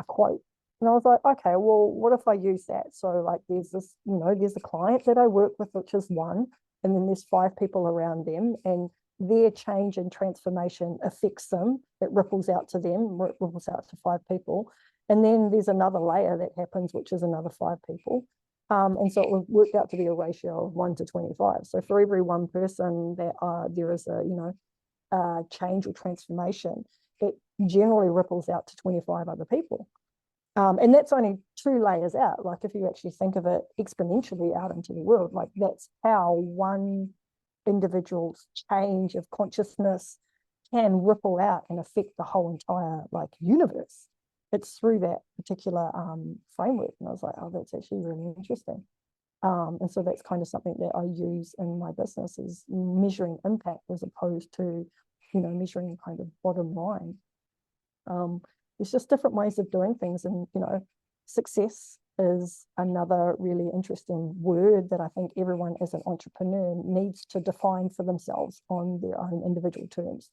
quote. And I was like, okay, well, what if I use that? So like there's this, you know, there's a client that I work with, which is one, and then there's 5 people around them, and their change and transformation affects them. It ripples out to them, ripples out to 5 people. And then there's another layer that happens, which is another 5 people. And so it worked out to be a ratio of 1 to 25. So for every one person that there is a, you know, change or transformation, it generally ripples out to 25 other people. And that's only 2 layers out. Like if you actually think of it exponentially out into the world, like that's how one individual's change of consciousness can ripple out and affect the whole entire like universe. It's through that particular framework. And I was like, oh, that's actually really interesting. And so that's kind of something that I use in my business, is measuring impact as opposed to, you know, measuring kind of bottom line. There's just different ways of doing things, and you know, success is another really interesting word that I think everyone as an entrepreneur needs to define for themselves on their own individual terms,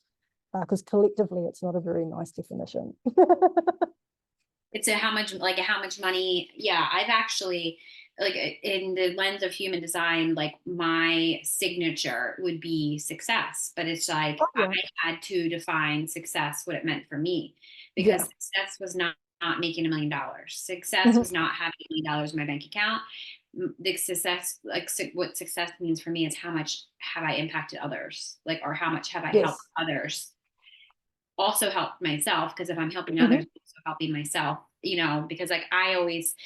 because collectively it's not a very nice definition. It's a how much money. Yeah, I've actually, like, in the lens of human design, like my signature would be success, but it's like Oh I yeah, had to define success, what it meant for me, because yeah. success was not making $1 million. Success Mhm. was not having $1 million in my bank account. The success, like what success means for me, is how much have I impacted others, like, or how much have I helped Yes. others, also help myself, because if I'm helping others, Mhm. I'm also helping myself, you know, because like I always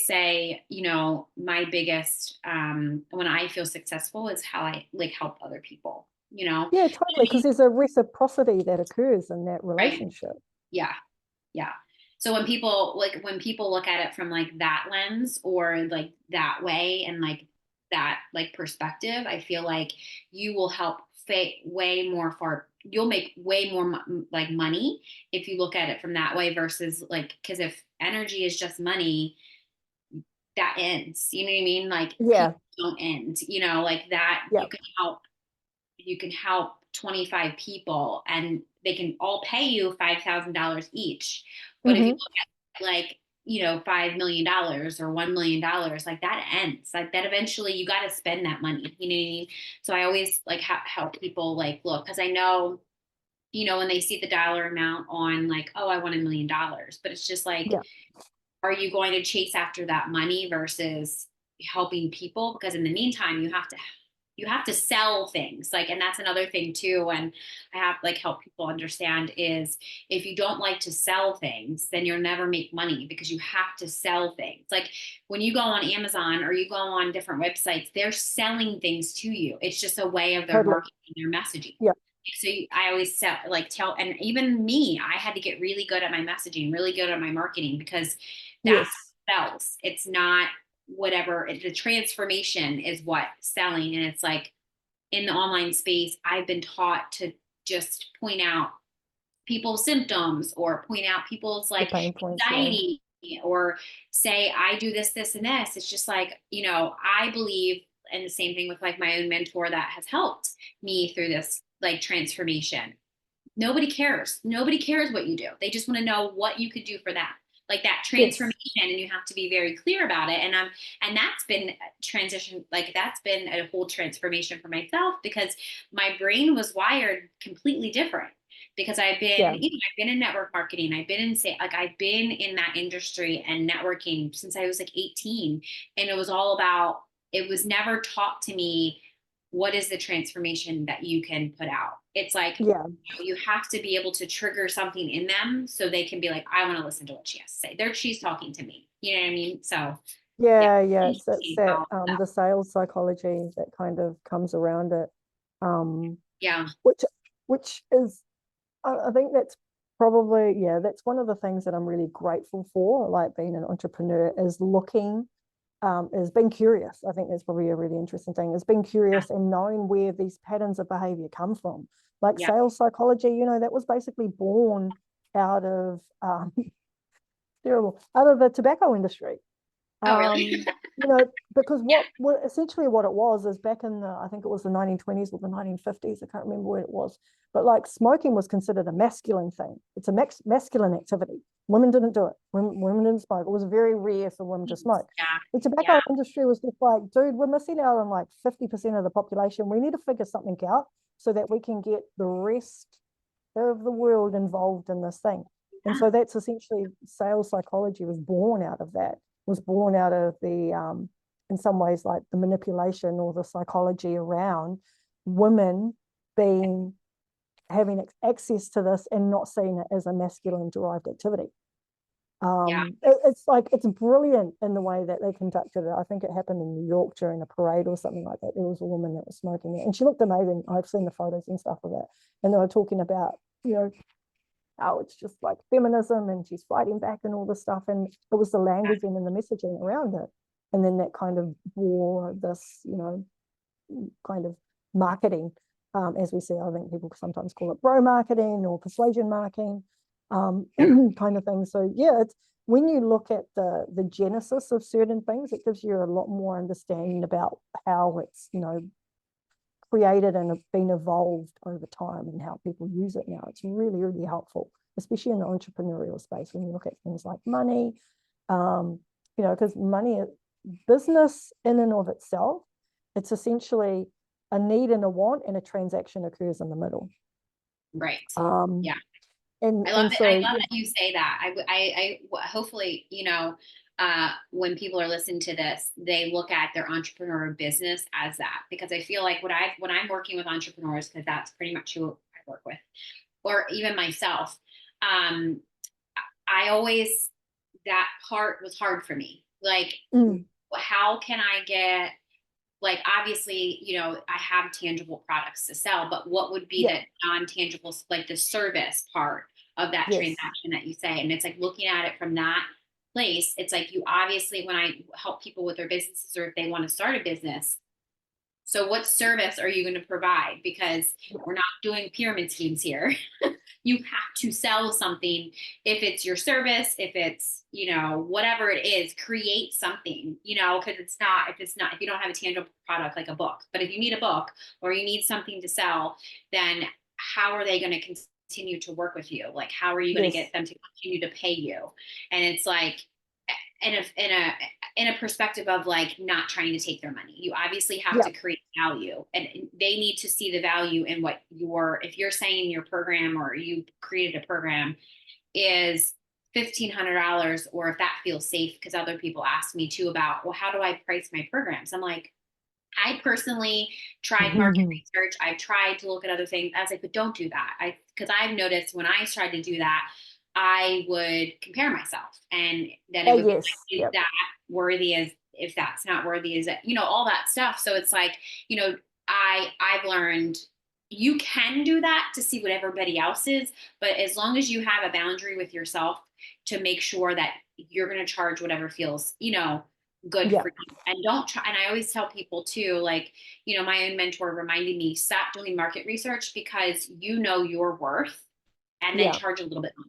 say, you know, my biggest when I feel successful is how I like help other people, you know. Yeah, totally. Because there's a reciprocity that occurs in that Right. relationship. Yeah. Yeah. So when people look at it from like that lens, or like that way, and like that like perspective, I feel like you will help way more for you'll make way more like money if you look at it from that way, versus like, because if energy is just money, that ends. You know what I mean? Like Yeah, people don't end. You know, like that yeah. you can help 25 people, and they can all pay you $5,000 each. But if you Hmm. look at like, you know, $5 million or $1 million, like that ends. Like that eventually you got to spend that money. You know what I mean? So I always like help people like look, because I know, you know, when they see the dollar amount on like, oh, I want $1 million, but it's just like, Yeah. are you going to chase after that money versus helping people? Because in the meantime, you have to sell things, like, and that's another thing too. And I have like help people understand is, if you don't like to sell things, then you'll never make money, because you have to sell things. Like when you go on Amazon or you go on different websites, they're selling things to you. It's just a way of their Totally. marketing, their messaging. Yeah. So I always tell, and even me, I had to get really good at my messaging, really good at my marketing, because that's Yes. what sells. It's not whatever. The transformation is what selling. And it's like, in the online space, I've been taught to just point out people's symptoms, or point out people's The like pain points. Yeah. anxiety, or say, I do this, this, and this. It's just like, you know, I believe, and the same thing with like my own mentor that has helped me through this like transformation. Nobody cares. Nobody cares what you do. They just want to know what you could do for them. Like that Yes. transformation, and you have to be very clear about it. And that's been transition, like that's been a whole transformation for myself, because my brain was wired completely different. because I've been, Yeah. I've been in network marketing. I've been in like I've been in that industry and networking since I was like 18. And it was all about, it was never taught to me what is the transformation that you can put out. It's like Yeah. you have to be able to trigger something in them so they can be like, I want to listen to what she has to say. She's talking to me. You know what I mean? So yeah. Yeah, yeah, it's that How that, the sales psychology that kind of comes around it, yeah. which is I think that's probably, yeah, that's one of the things that I'm really grateful for, like being an entrepreneur, is looking, is being curious. I think that's probably a really interesting thing, is being Yeah. curious and knowing where these patterns of behavior come from. Like Yeah. sales psychology, that was basically born out of terrible, out of the tobacco industry. Oh, really? Um, because what essentially what it was is back in the, I think it was the 1920s or the 1950s, I can't remember where it was, but like smoking was considered a masculine thing. It's a masculine activity. Women didn't do it. Women didn't smoke. It was very rare for women to smoke. Yeah. The Yeah. tobacco industry was just like, dude, we're missing out on like 50% of the population. We need to figure something out so that we can get the rest of the world involved in this thing. And Yeah. so that's essentially, sales psychology was born out of that, was born out of the, in some ways, like the manipulation or the psychology around women being, having access to this and not seeing it as a masculine derived activity. Yeah. It's like, it's brilliant in the way that they conducted it. I think it happened in New York during a parade or something like that. There was a woman that was smoking it and she looked amazing. I've seen the photos and stuff of it. And they were talking about, how it's just like feminism and she's fighting back and all this stuff. And it was the languaging and the messaging around it. And then that kind of wore this, kind of marketing, as we see. I think people sometimes call it bro marketing or persuasion marketing, Yeah. kind of thing. So yeah, it's when you look at the genesis of certain things, it gives you a lot more understanding about how it's, created and been evolved over time and how people use it now. It's really, really helpful, especially in the entrepreneurial space when you look at things like money, because money, business in and of itself, it's essentially a need and a want, and a transaction occurs in the middle. Right. Um, Yeah. and I love and it. I so love that you say that. Hopefully, when people are listening to this, they look at their entrepreneur business as that, because I feel like when I'm working with entrepreneurs, because that's pretty much who I work with, or even myself, um, I always, that part was hard for me. Like, mm, how can I get, like, obviously, I have tangible products to sell, but what would be yeah, the non-tangible, like the service part of that yes, transaction that you say? And it's like looking at it from that place. It's like, you obviously, when I help people with their businesses or if they want to start a business, so what service are you going to provide? Because we're not doing pyramid schemes here. You have to sell something. If it's your service, if it's, whatever it is, create something, because if you don't have a tangible product like a book, but if you need a book or you need something to sell, then how are they going to continue to work with you? Like, how are you going to yes, get them to continue to pay you? And it's like, in a perspective of like not trying to take their money. You obviously have yeah, to create value, and they need to see the value in what if you're saying your program or you created a program is $1,500, or if that feels safe, because other people ask me too about, well, how do I price my programs? I'm like, I personally tried market research. I've tried to look at other things. I was like, but don't do that. Because I've noticed when I tried to do that, I would compare myself, and then it would be yes, like, is yeah, that worthy? As if that's not worthy, is it, all that stuff. So it's like, I've learned you can do that to see what everybody else is, but as long as you have a boundary with yourself to make sure that you're going to charge whatever feels, good yeah, for you. And don't try. And I always tell people too, like, my own mentor reminded me, stop doing market research because you know your worth, and then yeah, charge a little bit more,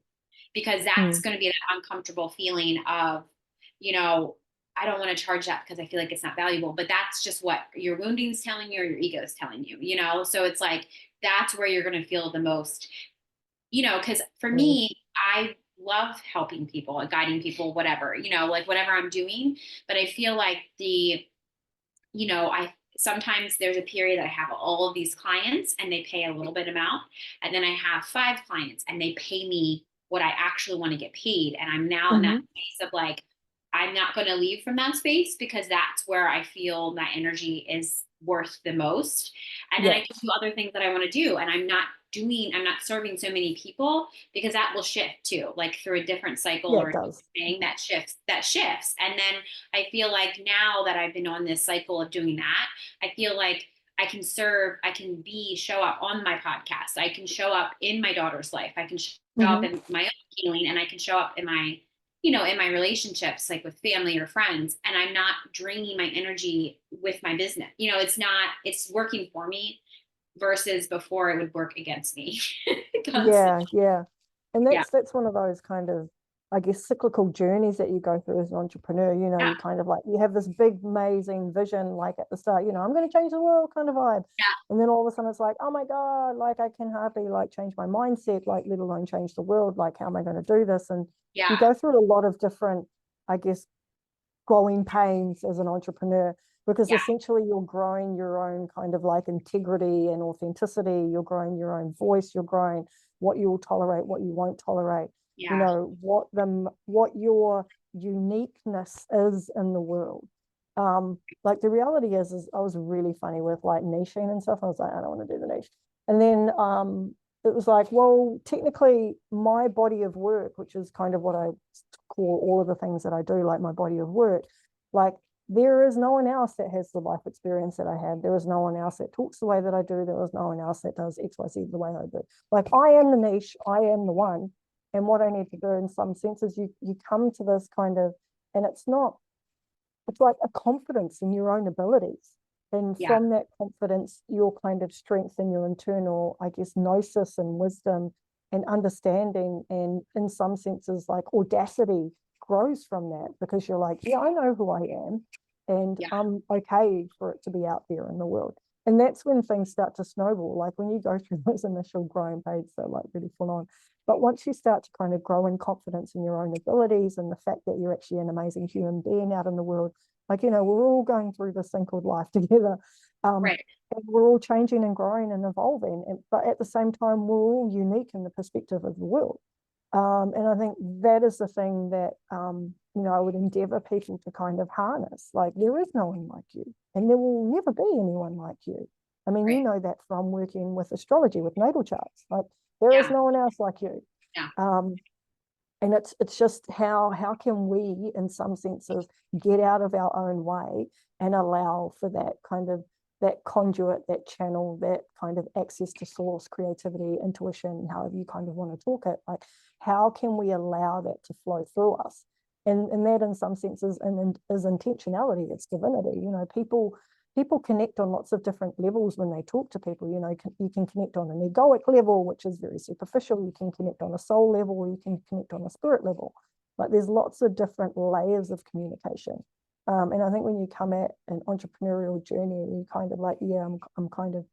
because that's mm, going to be that uncomfortable feeling of, you know, I don't want to charge that because I feel like it's not valuable, but that's just what your wounding is telling you or your ego is telling you, So it's like, that's where you're going to feel the most, because for yes, me, I love helping people, guiding people, whatever, like whatever I'm doing. But I feel like I sometimes there's a period that I have all of these clients and they pay a little bit amount. And then I have 5 clients and they pay me what I actually want to get paid. And I'm now in that Hmm. space of like, I'm not going to leave from that space because that's where I feel my energy is worth the most. And then Yeah, I can do other things that I want to do. And I'm not serving so many people because that will shift too, like through a different cycle yeah, or it does. thing that shifts. And then I feel like now that I've been on this cycle of doing that, I feel like I can serve, I can show up on my podcast. I can show up in my daughter's life. I can show up Hmm. in my own healing, and I can show up in my, in my relationships, like with family or friends. And I'm not draining my energy with my business. It's working for me versus before it would work against me constantly. Yeah, yeah. And Yeah. that's one of those kind of, I guess, cyclical journeys that you go through as an entrepreneur. Yeah. You kind of like you have this big, amazing vision, like at the start, I'm going to change the world kind of vibe. Yeah. And then all of a sudden it's like, oh my God, like I can hardly like change my mindset, like let alone change the world. Like, how am I going to do this? And you Yeah. go through a lot of different, I guess, growing pains as an entrepreneur, because Yeah. essentially you're growing your own kind of like integrity and authenticity. You're growing your own voice. You're growing what you'll tolerate, what you won't tolerate. Yeah. What your uniqueness is in the world. Like the reality is I was really funny with like niching and stuff. I was like, I don't want to do the niche. And then it was like, well, technically my body of work, which is kind of what I call all of the things that I do, like my body of work, like there is no one else that has the life experience that I have. There is no one else that talks the way that I do. There is no one else that does XYZ the way I do. Like I am the niche, I am the one. And what I need to do in some senses, you come to this kind of, and it's like a confidence in your own abilities. And Yeah. from that confidence, your kind of strength in your internal, I guess, gnosis and wisdom and understanding, and in some senses, like audacity grows from that, because you're like, yeah, I know who I am, and Yeah. I'm okay for it to be out there in the world. And that's when things start to snowball. Like when you go through those initial growing pains, they're like really full on. But once you start to kind of grow in confidence in your own abilities and the fact that you're actually an amazing human being out in the world, like, we're all going through this thing called life together. Right. And we're all changing and growing and evolving. But at the same time, we're all unique in the perspective of the world. And I think that is the thing that, I would endeavor people to kind of harness. Like, there is no one like you, and there will never be anyone like you. I mean, you Right. know that from working with astrology, with natal charts. Like, there is Yeah. no one else like you. Yeah. Um, and it's just how can we in some senses get out of our own way and allow for that kind of, that conduit, that channel, that kind of access to source, creativity, intuition, however you kind of want to talk it, like how can we allow that to flow through us? And that in some senses and is intentionality, it's divinity. People connect on lots of different levels when they talk to people. You can connect on an egoic level, which is very superficial. You can connect on a soul level, or you can connect on a spirit level. Like there's lots of different layers of communication. And I think when you come at an entrepreneurial journey, you kind of like, yeah, I'm kind of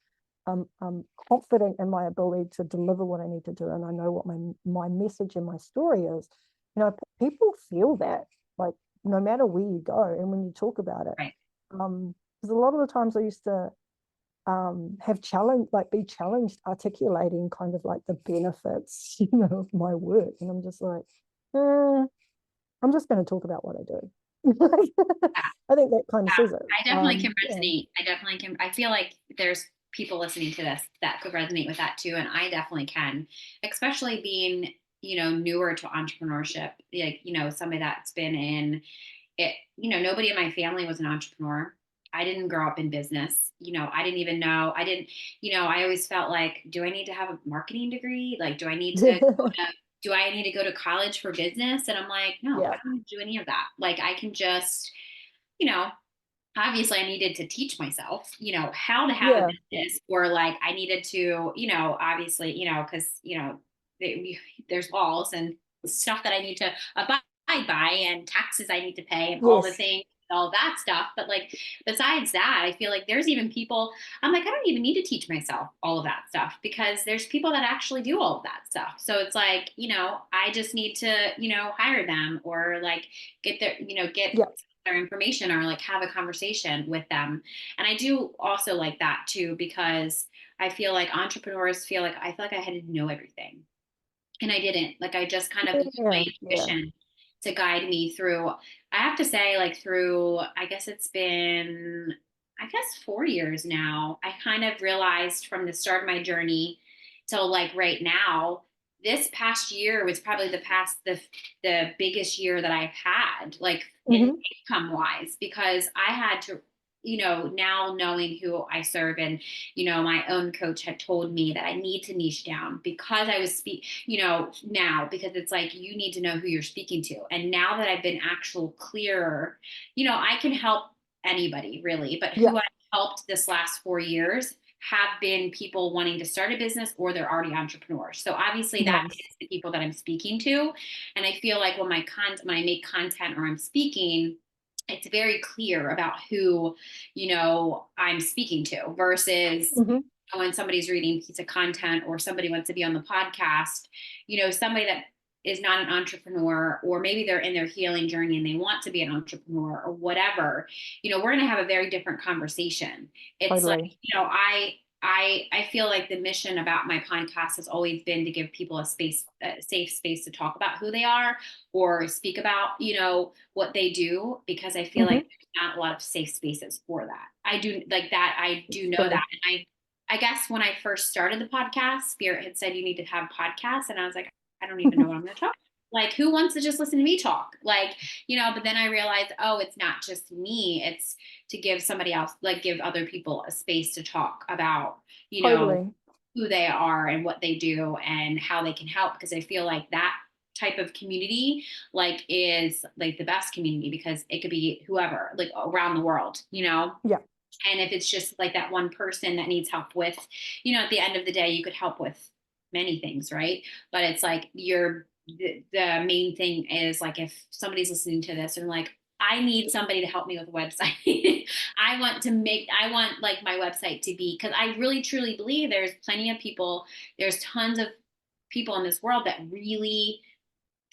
I'm confident in my ability to deliver what I need to do, and I know what my message and my story is. People feel that, like no matter where you go, and when you talk about it, Right. because a lot of the times I used to have challenge, like be challenged articulating kind of like the benefits, of my work, and I'm just like, I'm just going to talk about what I do. Yeah. I think that kind of Yeah. says it. I definitely can Yeah. resonate. I definitely can. I feel like there's people listening to this that could resonate with that too. And I definitely can, especially being, newer to entrepreneurship, like, somebody that's been in it, nobody in my family was an entrepreneur. I didn't grow up in business. I didn't even know. I didn't, I always felt like, do I need to have a marketing degree? Like, do I need to go to college for business? And I'm like, no, Yeah. I don't need to do any of that. Like, I can just, you know, obviously I needed to teach myself, how to have a Yeah. business, or like I needed to, obviously, because, there's laws and stuff that I need to abide by, and taxes I need to pay, and all the Yes. things, all that stuff. But like, besides that, I feel like there's even people, I'm like, I don't even need to teach myself all of that stuff, because there's people that actually do all of that stuff. So it's like, I just need to, hire them, or like get their, get Yeah. their information or like have a conversation with them. And I do also like that too, because I feel like entrepreneurs I feel like I had to know everything. And I didn't. Like I just kind of used my Yeah, yeah. intuition to guide me through. I have to say, like through, I guess it's been, I guess 4 years now. I kind of realized from the start of my journey till like right now, this past year was probably the biggest year that I've had, like in Hmm. income wise, because I had to, now knowing who I serve, and my own coach had told me that I need to niche down because I was now, because it's like you need to know who you're speaking to. And now that I've been actual clearer, I can help anybody really, but Yeah, who I've helped this last 4 years have been people wanting to start a business or they're already entrepreneurs. So obviously that nice. is the people that I'm speaking to. And I feel like when I make content or I'm speaking, it's very clear about who, I'm speaking to versus Hmm. when somebody's reading a piece of content or somebody wants to be on the podcast, somebody that is not an entrepreneur, or maybe they're in their healing journey and they want to be an entrepreneur or whatever, we're going to have a very different conversation. It's like, Totally. I feel like the mission about my podcast has always been to give people a safe space to talk about who they are or speak about, what they do, because I feel like Hmm. there's not a lot of safe spaces for that. I do like that. I do It's know that. true. And I guess when I first started the podcast, Spirit had said you need to have podcasts. And I was like, I don't even know what I'm going to talk. Like, who wants to just listen to me talk? Like, but then I realized, oh, it's not just me. It's to give somebody else, like give other people a space to talk about, Totally. who they are and what they do and how they can help. Because I feel like that type of community like is like the best community, because it could be whoever, like around the world, Yeah, and if it's just like that one person that needs help with, at the end of the day, you could help with many things, right? But it's like the main thing is like if somebody's listening to this and like, I need somebody to help me with a website. I want like my website to be, because I really truly believe there's plenty of people, there's tons of people in this world that really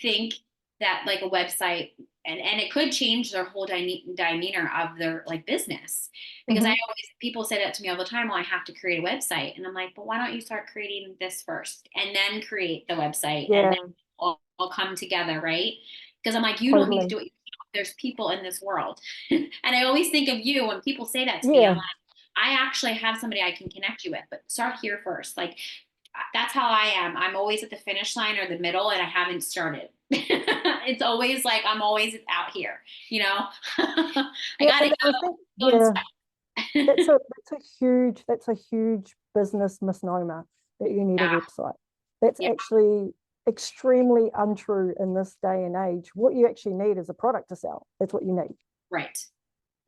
think that like a website, and it could change their whole demeanor of their like business, because I hmm, always, people say that to me all the time, well, I have to create a website, and I'm like, but why don't you start creating this first and then create the website, and then yeah, all come together, right? Because I'm like, you don't need to totally. do it. There's people in this world. And I always think of you when people say that to me. I'm Yeah, like, I actually have somebody I can connect you with, but start here first. Like, that's how I am. I'm always at the finish line or the middle, and I haven't started. It's always like I'm always out here, I yeah, gotta and I think, go and yeah, start. that's a huge business misnomer that you need a Yeah, website. That's yeah, actually extremely untrue in this day and age. What you actually need is a product to sell. That's what you need. right,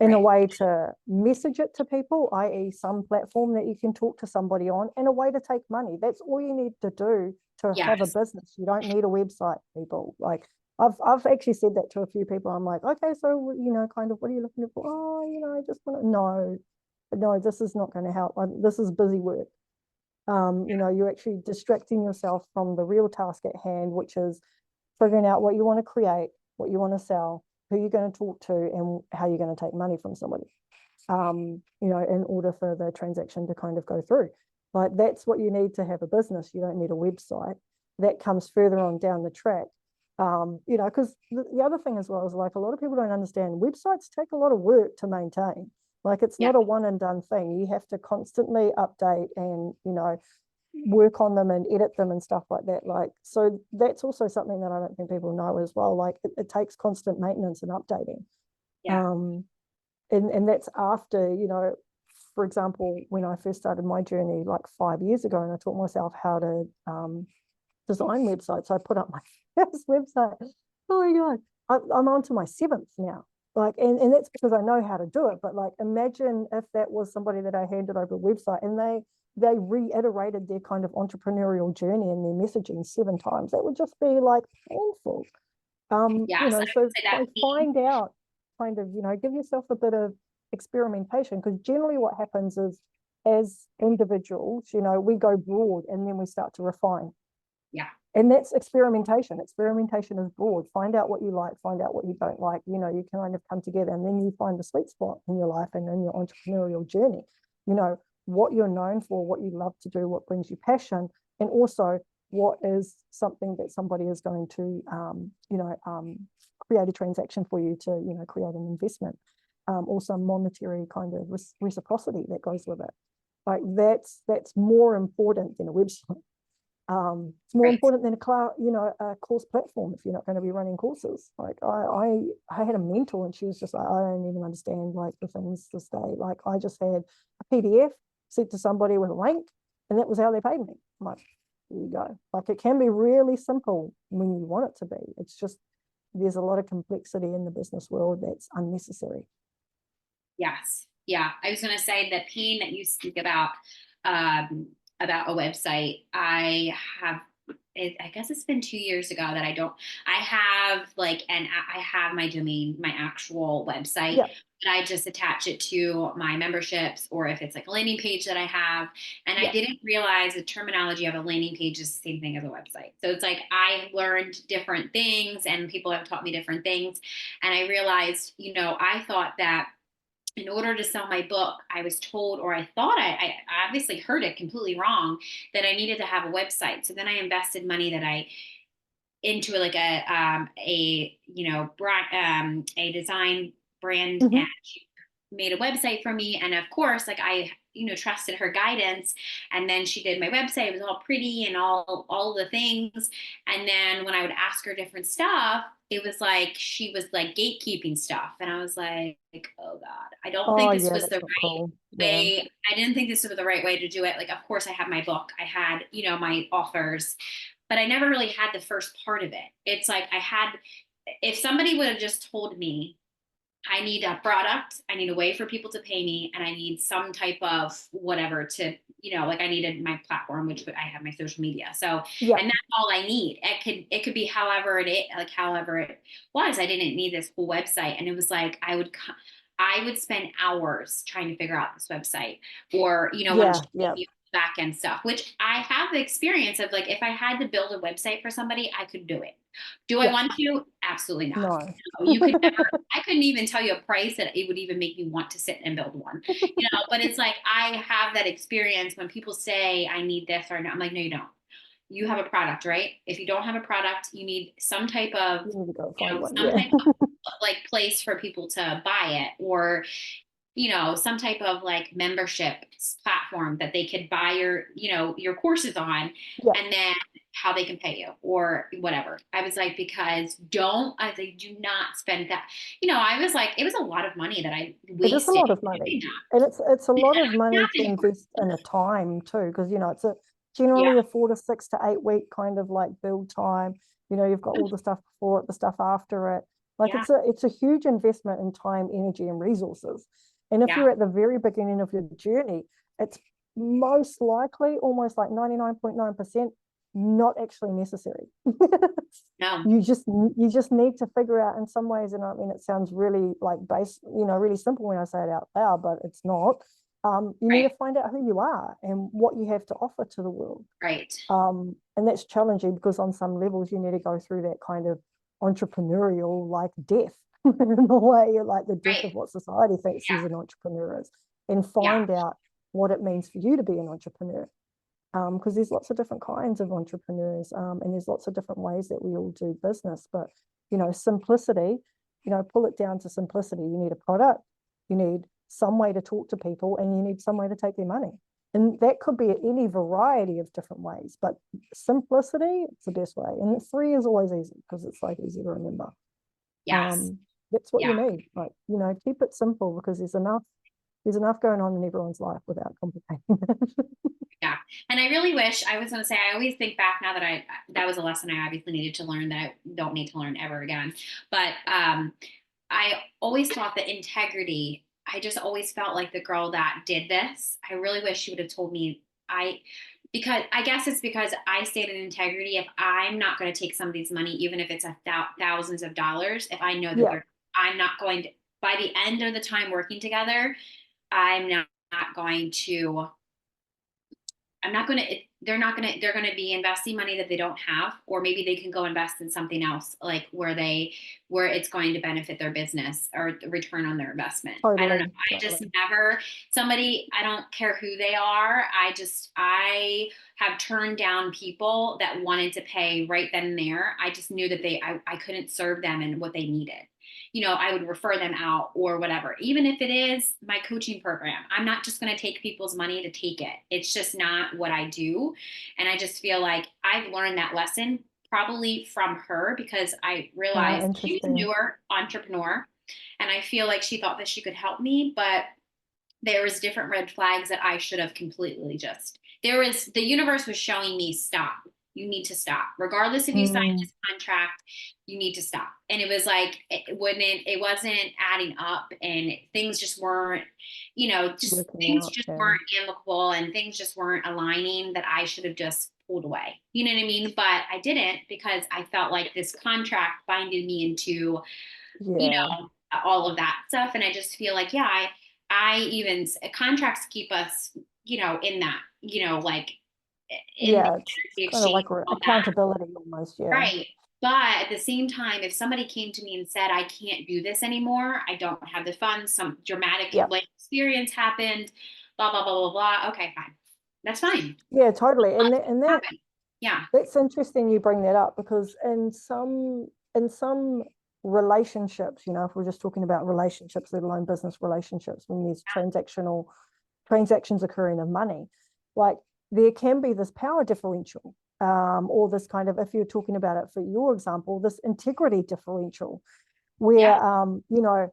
In a right. way to message it to people, i.e., some platform that you can talk to somebody on, and a way to take money. That's all you need to do to have a Yes, business. You don't need a website, people. Like I've actually said that to a few people. I'm like, okay, so kind of, what are you looking for? Oh, I just want to. No, this is not going to help. This is busy work. You're actually distracting yourself from the real task at hand, which is figuring out what you want to create, what you want to sell, who you're going to talk to, and how you're going to take money from somebody. In order for the transaction to kind of go through. Like that's what you need to have a business. You don't need a website. That comes further on down the track. Because the other thing as well is like a lot of people don't understand websites take a lot of work to maintain. Like it's yeah, not a one and done thing. You have to constantly update and, work on them and edit them and stuff like that. Like, so that's also something that I don't think people know as well. Like it takes constant maintenance and updating. yeah, Um, and that's after, for example, when I first started my journey like 5 years ago, and I taught myself how to design websites. I put up my first website. Oh my God. I'm on to my seventh now. Like, and that's because I know how to do it. But like, imagine if that was somebody that I handed over a website and they reiterated their kind of entrepreneurial journey and their messaging 7 times. That would just be like painful. yes. I would So say that like find out, kind of, give yourself a bit of experimentation, because generally what happens is as individuals, we go broad and then we start to refine. yeah, And that's experimentation. Experimentation is broad. Find out what you like, find out what you don't like. You know, you kind of come together, and then you find the sweet spot in your life and in your entrepreneurial journey. You know, what you're known for, what you love to do, what brings you passion, and also what is something that somebody is going to, create a transaction for you to, create an investment. Also monetary kind of reciprocity that goes with it. Like that's more important than a website. It's more important than a course platform if you're not going to be running courses. Like I had a mentor, and she was just like, I don't even understand like the things this day. Like I just had a PDF sent to somebody with a link, and that was how they paid me. I'm like, there you go. Like it can be really simple when you want it to be. It's just there's a lot of complexity in the business world that's unnecessary. Yes. Yeah. I was going to say the pain that you speak about a website. I guess it's been 2 years ago that I have I have my domain, my actual website, Yeah. but I just attach it to my memberships, or if it's like a landing page that I have. And I Yeah. didn't realize the terminology of a landing page is the same thing as a website. So it's like I learned different things and people have taught me different things. And I realized, I thought that in order to sell my book, I was told, or I thought I obviously heard it completely wrong, that I needed to have a website. So then I invested money into like a design brand, Mm-hmm. and she made a website for me. And of course, like I, trusted her guidance. And then she did my website. It was all pretty and all the things. And then when I would ask her different stuff, it was like she was like gatekeeping stuff. And I was like, oh God, I don't Oh think this yeah, was that's the not right cool. Yeah. way. I didn't think this was the right way to do it. Like, of course, I had my book, I had, my offers, but I never really had the first part of it. It's like if somebody would have just told me, I need a product, I need a way for people to pay me, and I need some type of whatever to, like I needed my platform, which I have my social media. So, Yeah. and that's all I need. It could be however however it was. I didn't need this whole website. And it was like, I would spend hours trying to figure out this website, or, when Yeah. she gave Yeah. me back end stuff, which I have the experience of. Like, if I had to build a website for somebody, I could do it. Do I Yeah. want to? Absolutely not. No. You could never, I couldn't even tell you a price that it would even make me want to sit and build one, but it's like, I have that experience when people say I need this or not. I'm like, no, you don't. You have a product, right? If you don't have a product, you need some type of, You need to go find one. some Yeah. type of like place for people to buy it, or some type of like membership platform that they could buy your courses on, Yeah. and then how they can pay you or whatever. I was like, because I was like, do not spend that. I was like, it was a lot of money that I It is a wasted lot of money. doing And it's a that. lot And of I'm money to happy for it. invest in a time too, because it's a Yeah. generally a 4 to 6 to 8 week kind of like build time. You've got all the stuff before it, the stuff after it. Like Yeah. it's a huge investment in time, energy, and resources. And if Yeah. you're at the very beginning of your journey, it's most likely almost like 99.9% not actually necessary. No. You just need to figure out in some ways, and I mean it sounds really like really simple when I say it out loud, but it's not. You need Right. to find out who you are and what you have to offer to the world. Right. And that's challenging because on some levels you need to go through that kind of entrepreneurial like death in a way, like the death Right. of what society thinks Yeah. is an entrepreneur is, and Yeah. find out what it means for you to be an entrepreneur. Because there's lots of different kinds of entrepreneurs, and there's lots of different ways that we all do business. But simplicity, pull it down to simplicity. You need a product, you need some way to talk to people, and you need some way to take their money. And that could be any variety of different ways, but simplicity, it's the best way. And 3 is always easy because it's like easy to remember. Yes. That's what Yeah. you need. Like, keep it simple because there's enough going on in everyone's life without complicating it. Yeah. And I really wish, I was going to say, I always think back now that that was a lesson I obviously needed to learn that I don't need to learn ever again. But I always thought that integrity, I just always felt like the girl that did this. I really wish she would have told me, because I guess it's because I stayed in integrity. If I'm not going to take somebody's money, even if it's thousands of dollars, if I know that Yeah. I'm not going to, by the end of the time working together, I'm not going to I'm not going to, they're not going to, they're going to be investing money that they don't have, or maybe they can go invest in something else, like where it's going to benefit their business or the return on their investment. I don't know. Totally, I just totally. never, somebody, I don't care who they are. I have turned down people that wanted to pay right then and there. I just knew that I couldn't serve them and what they needed. I would refer them out or whatever, even if it is my coaching program. I'm not just going to take people's money to take it. It's just not what I do. And I just feel like I've learned that lesson probably from her, because I realized she was a Interesting. newer entrepreneur and I feel like she thought that she could help me, but there was different red flags that I should have completely just, the universe was showing me, stop. You need to stop. Regardless if you sign Mm, this contract, you need to stop. And it was like, it wasn't adding up, and things just weren't, just working things out. just Yeah. weren't amicable and things just weren't aligning, that I should have just pulled away. You know what I mean? But I didn't, because I felt like this contract binded me into, you Yeah. know, all of that stuff. And I just feel like, yeah, I even contracts keep us, in that, like in the Yeah. It's energy kind of exchange, like all that. accountability almost. Yeah. Right. But at the same time, if somebody came to me and said, I can't do this anymore, I don't have the funds, some dramatic Yeah. like experience happened, blah, blah, blah, blah, blah. Okay, fine. That's fine. Yeah, totally. And Happen. Yeah. that's interesting you bring that up, because in some relationships, if we're just talking about relationships, let alone business relationships, when there's transactions occurring of money, like there can be this power differential, or this kind of, if you're talking about it for your example, this integrity differential, where Yeah.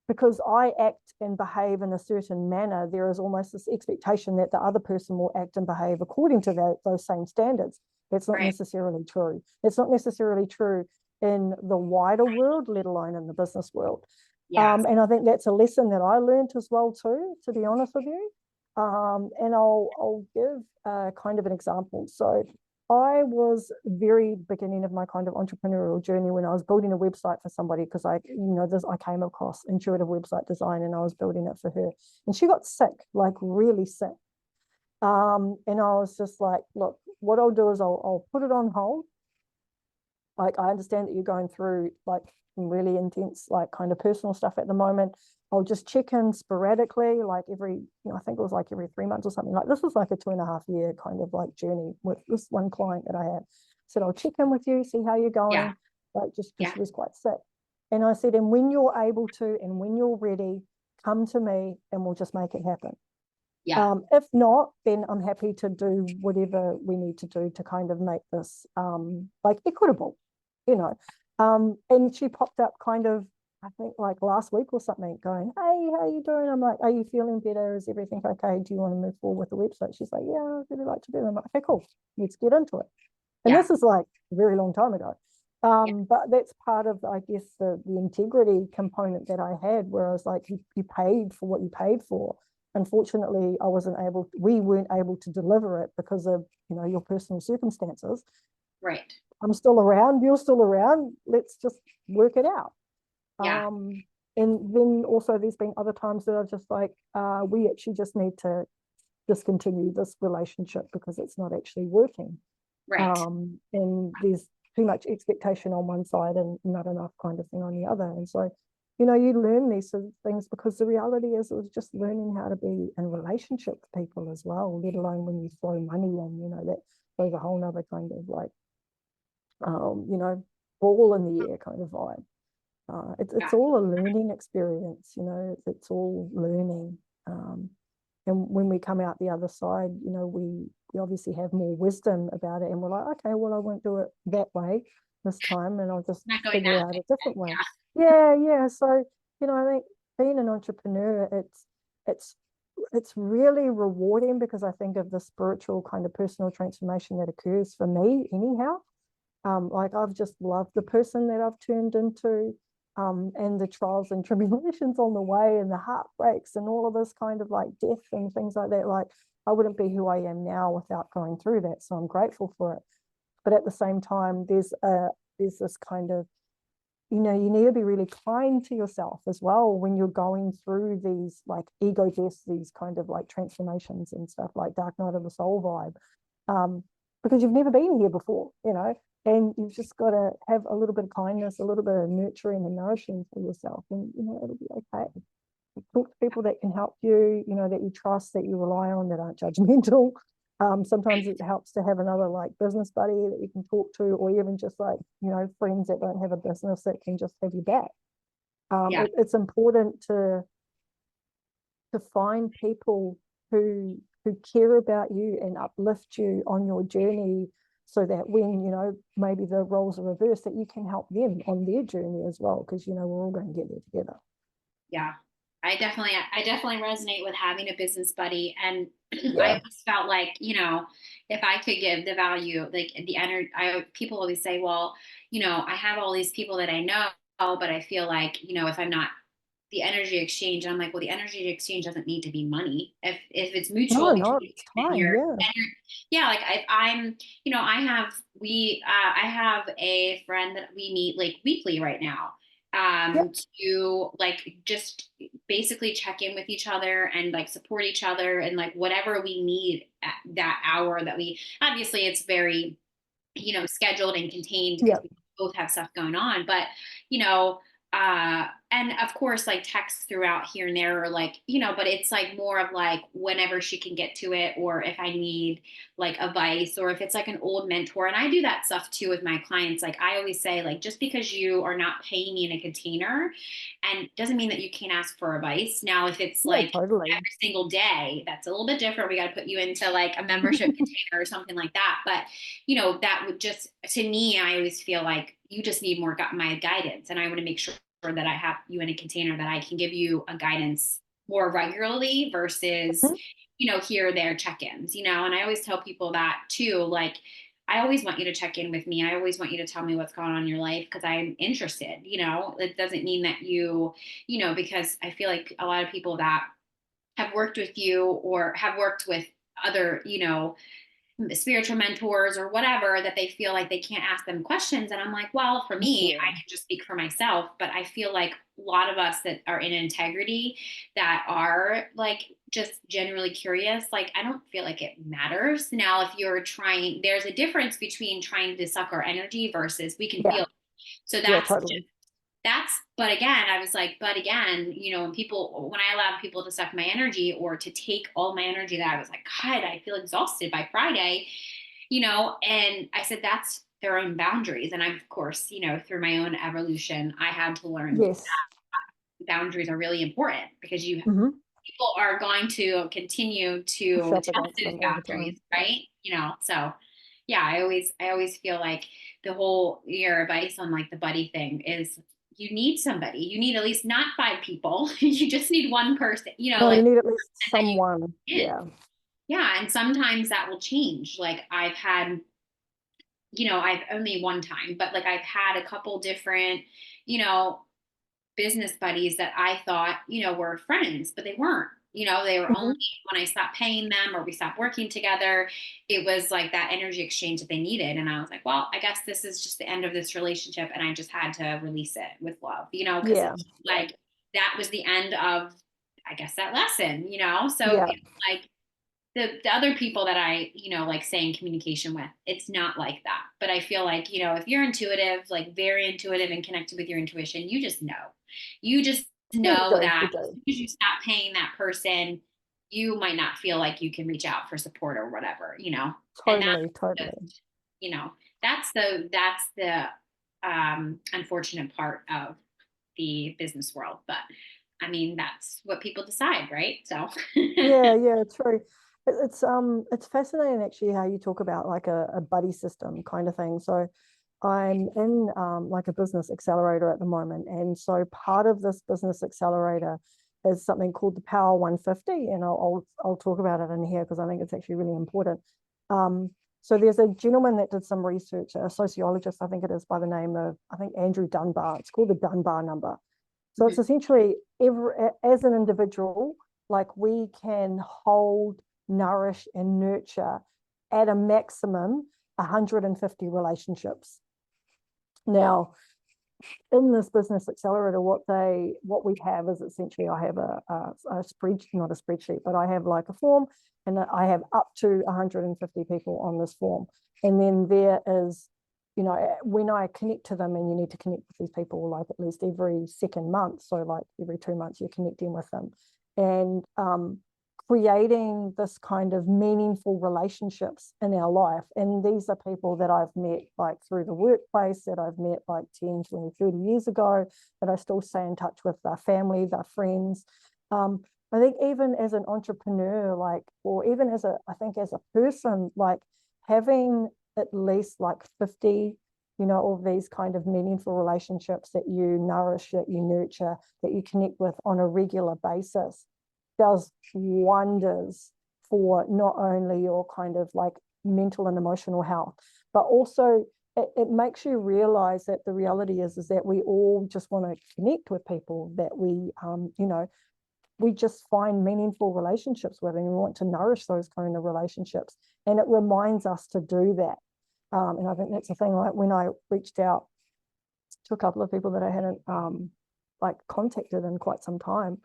because I act and behave in a certain manner, there is almost this expectation that the other person will act and behave according to those same standards. It's not Right. necessarily true. It's not necessarily true in the wider world, let alone in the business world. Yes. And I think that's a lesson that I learned as well too, to be honest with you. And I'll give kind of an example. So I was very beginning of my kind of entrepreneurial journey when I was building a website for somebody, because I came across intuitive website design and I was building it for her, and she got sick, like really sick. And I was just like, look, what I'll do is I'll put it on hold. Like, I understand that you're going through like some really intense, like kind of personal stuff at the moment. I'll just check in sporadically, like I think it was like every 3 months or something. Like, this was like a 2.5 year kind of like journey with this one client that I had. Said, I'll check in with you, see how you're Yeah. going, like just because Yeah. she was quite sick. And I said, and when you're able to, and when you're ready, come to me and we'll just make it happen. Yeah. If not, then I'm happy to do whatever we need to do to kind of make this like equitable, you know. And she popped up kind of, I think like last week or something, going, hey, how are you doing? I'm like, are you feeling better? Is everything okay? Do you want to move forward with the website? She's like, yeah, I'd really like to do it. I'm like, okay, cool. Let's get into it. And Yeah. this is like a very long time ago. Yeah. But that's part of, I guess, the integrity component that I had, where I was like, you paid for what you paid for. Unfortunately, we weren't able to deliver it because of, your personal circumstances. Right. I'm still around, you're still around, let's just work it out. Yeah. And then also there's been other times that I've just like, we actually just need to discontinue this relationship because it's not actually working. Right. And there's too much expectation on one side and not enough kind of thing on the other. And so, you learn these sort of things, because the reality is it was just learning how to be in relationship with people as well, let alone when you throw money in, that throws a whole nother kind of like, ball in the air kind of vibe. It's Yeah. all a learning experience, it's all learning. And when we come out the other side, we obviously have more wisdom about it, and we're like, okay, well, I won't do it that way this time, and I'll just Not going figure that out way. a different way. Yeah. Yeah. So, I think being an entrepreneur, it's it's really rewarding, because I think of the spiritual kind of personal transformation that occurs for me anyhow. Like, I've just loved the person that I've turned into, and the trials and tribulations on the way, and the heartbreaks and all of this kind of like death and things like that. Like, I wouldn't be who I am now without going through that. So I'm grateful for it. But at the same time, there's this kind of, you know, you need to be really kind to yourself as well when you're going through these like ego deaths, these kind of like transformations and stuff like Dark Night of the Soul vibe, because you've never been here before, you know, and you've just got to have a little bit of kindness, a little bit of nurturing and nourishing for yourself, and you know, it'll be okay. Talk to people that can help you, you know, that you trust, that you rely on, that aren't judgmental. Sometimes it helps to have another like business buddy that you can talk to, or even just like, you know, friends that don't have a business that can just have your back. It's important to find people who care about you and uplift you on your journey, so that when, you know, maybe the roles are reversed, that you can help them on their journey as well, because, you know, we're all going to get there together. Yeah. I definitely resonate with having a business buddy. And I Yeah. always felt like, you know, if I could give the value, like the energy, people always say, well, you know, I have all these people that I know, but I feel like, you know, if I'm not the energy exchange, I'm like, well, the energy exchange doesn't need to be money. If it's mutual No, between it's you and time. Yeah. yeah, like I'm, you know, I have a friend that we meet like weekly right now, Yeah. to like just basically check in with each other and like support each other and like whatever we need at that hour that we, obviously it's very, you know, scheduled and contained Yeah. because we both have stuff going on, but you know, and of course like texts throughout here and there, or like, you know, but it's like more of like whenever she can get to it, or if I need like advice, or if it's like an old mentor. And I do that stuff too with my clients. Like I always say, like, just because you are not paying me in a container and doesn't mean that you can't ask for advice. Now if it's Yeah, like totally. every single day, that's a little bit different. We got to put you into like a membership container or something like that. But you know, that would just, to me, I always feel like you just need more my guidance. And I want to make sure that I have you in a container that I can give you a guidance more regularly versus, Mhm. you know, here or there check-ins, you know. And I always tell people that too, like, I always want you to check in with me. I always want you to tell me what's going on in your life because I'm interested, you know. It doesn't mean that you know, because I feel like a lot of people that have worked with you or have worked with other, you know, spiritual mentors or whatever, that they feel like they can't ask them questions. And I'm like, well, for me, I Yeah. can just speak for myself, but I feel like a lot of us that are in integrity, that are like just genuinely curious, like I don't feel like it matters. Now if you're trying, there's a difference between trying to suck our energy versus we can Yeah. feel it. So Yeah, that's totally. but again, I was like, but again, you know, when I allowed people to suck my energy or to take all my energy, that I was like, God, I feel exhausted by Friday, you know. And I said, that's their own boundaries. And I'm, of course, you know, through my own evolution, I had to learn Yes. boundaries are really important because Mm-hmm. people are going to continue Push to up test against those them all the boundaries, time. Yeah. right? You know, so yeah, I always feel like the whole your advice on like the buddy thing is you need somebody. You need at least not five people. You just need one person, you know, No, you like need at least that you someone. in. Yeah. Yeah. And sometimes that will change. Like I've had, you know, I've only one time, but like I've had a couple different, you know, business buddies that I thought, you know, were friends, but they weren't. You know, they were only Mm-hmm. when I stopped paying them or we stopped working together, it was like that energy exchange that they needed. And I was like, well, I guess this is just the end of this relationship. And I just had to release it with love, you know, because Yeah. it's Yeah. like that was the end of, I guess, that lesson, you know? So Yeah. it's like, the other people that I, you know, like say in communication with, it's not like that. But I feel like, you know, if you're intuitive, like very intuitive and connected with your intuition, you just know. You just Yeah, you know do. that You as do. soon as you stop paying that person, you might not feel like you can reach out for support or whatever, you know. And Totally. that's Totally. just, you know, that's the unfortunate part of the business world. But I mean, that's what people decide, right? So Yeah. Yeah. True. It's fascinating actually how you talk about like a buddy system kind of thing. So I'm in like a business accelerator at the moment, and so part of this business accelerator is something called the Power 150, and I'll talk about it in here because I think it's actually really important. Um, so there's a gentleman that did some research, a sociologist, I think it is, by the name of, I think, Andrew Dunbar. It's called the Dunbar number. So it's essentially as an individual, like we can hold, nourish, and nurture at a maximum 150 relationships. Now, in this business accelerator, what we have is essentially, I have a spreadsheet, not a spreadsheet, but I have like a form, and I have up to 150 people on this form. And then there is, you know, when I connect to them, and you need to connect with these people like at least every second month. So like every 2 months, you're connecting with them. And creating this kind of meaningful relationships in our life. And these are people that I've met like through the workplace, that I've met like 10, 20, 30 years ago, that I still stay in touch with, their family, their friends. I think even as an entrepreneur, like, or even as I think as a person, like having at least like 50, you know, of these kind of meaningful relationships that you nourish, that you nurture, that you connect with on a regular basis does wonders for not only your kind of like mental and emotional health, but also it makes you realize that the reality is that we all just want to connect with people that we, you know, we just find meaningful relationships with, and we want to nourish those kind of relationships. And it reminds us to do that. And I think that's the thing, like when I reached out to a couple of people that I hadn't like contacted in quite some time,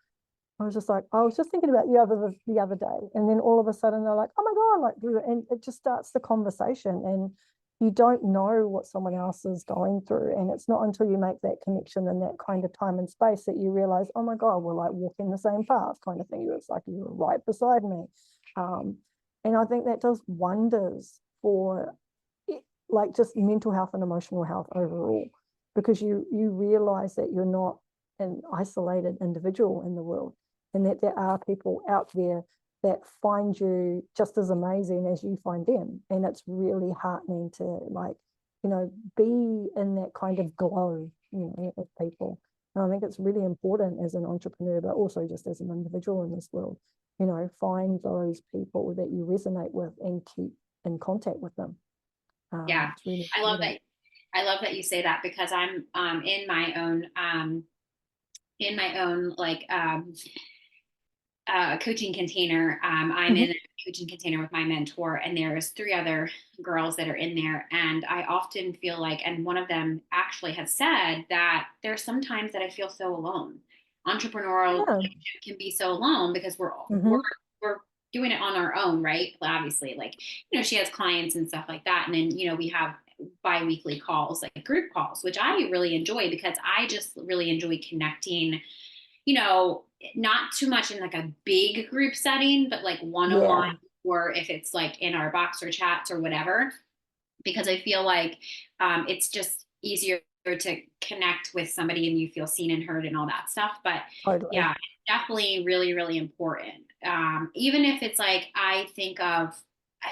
I was just like, I was just thinking about you the other day. And then all of a sudden they're like, oh my God, like, and it just starts the conversation. And you don't know what someone else is going through. And it's not until you make that connection in that kind of time and space that you realize, oh my God, we're like walking the same path kind of thing. It's like you were right beside me. And I think that does wonders for it, like just mental health and emotional health overall, because you realize that you're not an isolated individual in the world, and that there are people out there that find you just as amazing as you find them. And it's really heartening to, like, you know, be in that kind of glow, you know, with people. And I think it's really important as an entrepreneur, but also just as an individual in this world, you know, find those people that you resonate with and keep in contact with them. Yeah, It's really I love important. that. I love that you say that, because I'm in my own like coaching container. I'm Mm-hmm. in a coaching container with my mentor, and there's three other girls that are in there. And I often feel like, and one of them actually has said that there's some times that I feel so alone. Entrepreneurial Yeah. can be so alone because Mm-hmm. we're doing it on our own, right? Obviously, like, you know, she has clients and stuff like that, and then, you know, we have bi-weekly calls, like group calls, which I really enjoy because I just really enjoy connecting, you know, not too much in like a big group setting, but like one on one, Yeah. or if it's like in our Boxer chats or whatever, because I feel like it's just easier to connect with somebody and you feel seen and heard and all that stuff. But Totally. yeah, definitely really, really important. Even if it's like, I think of,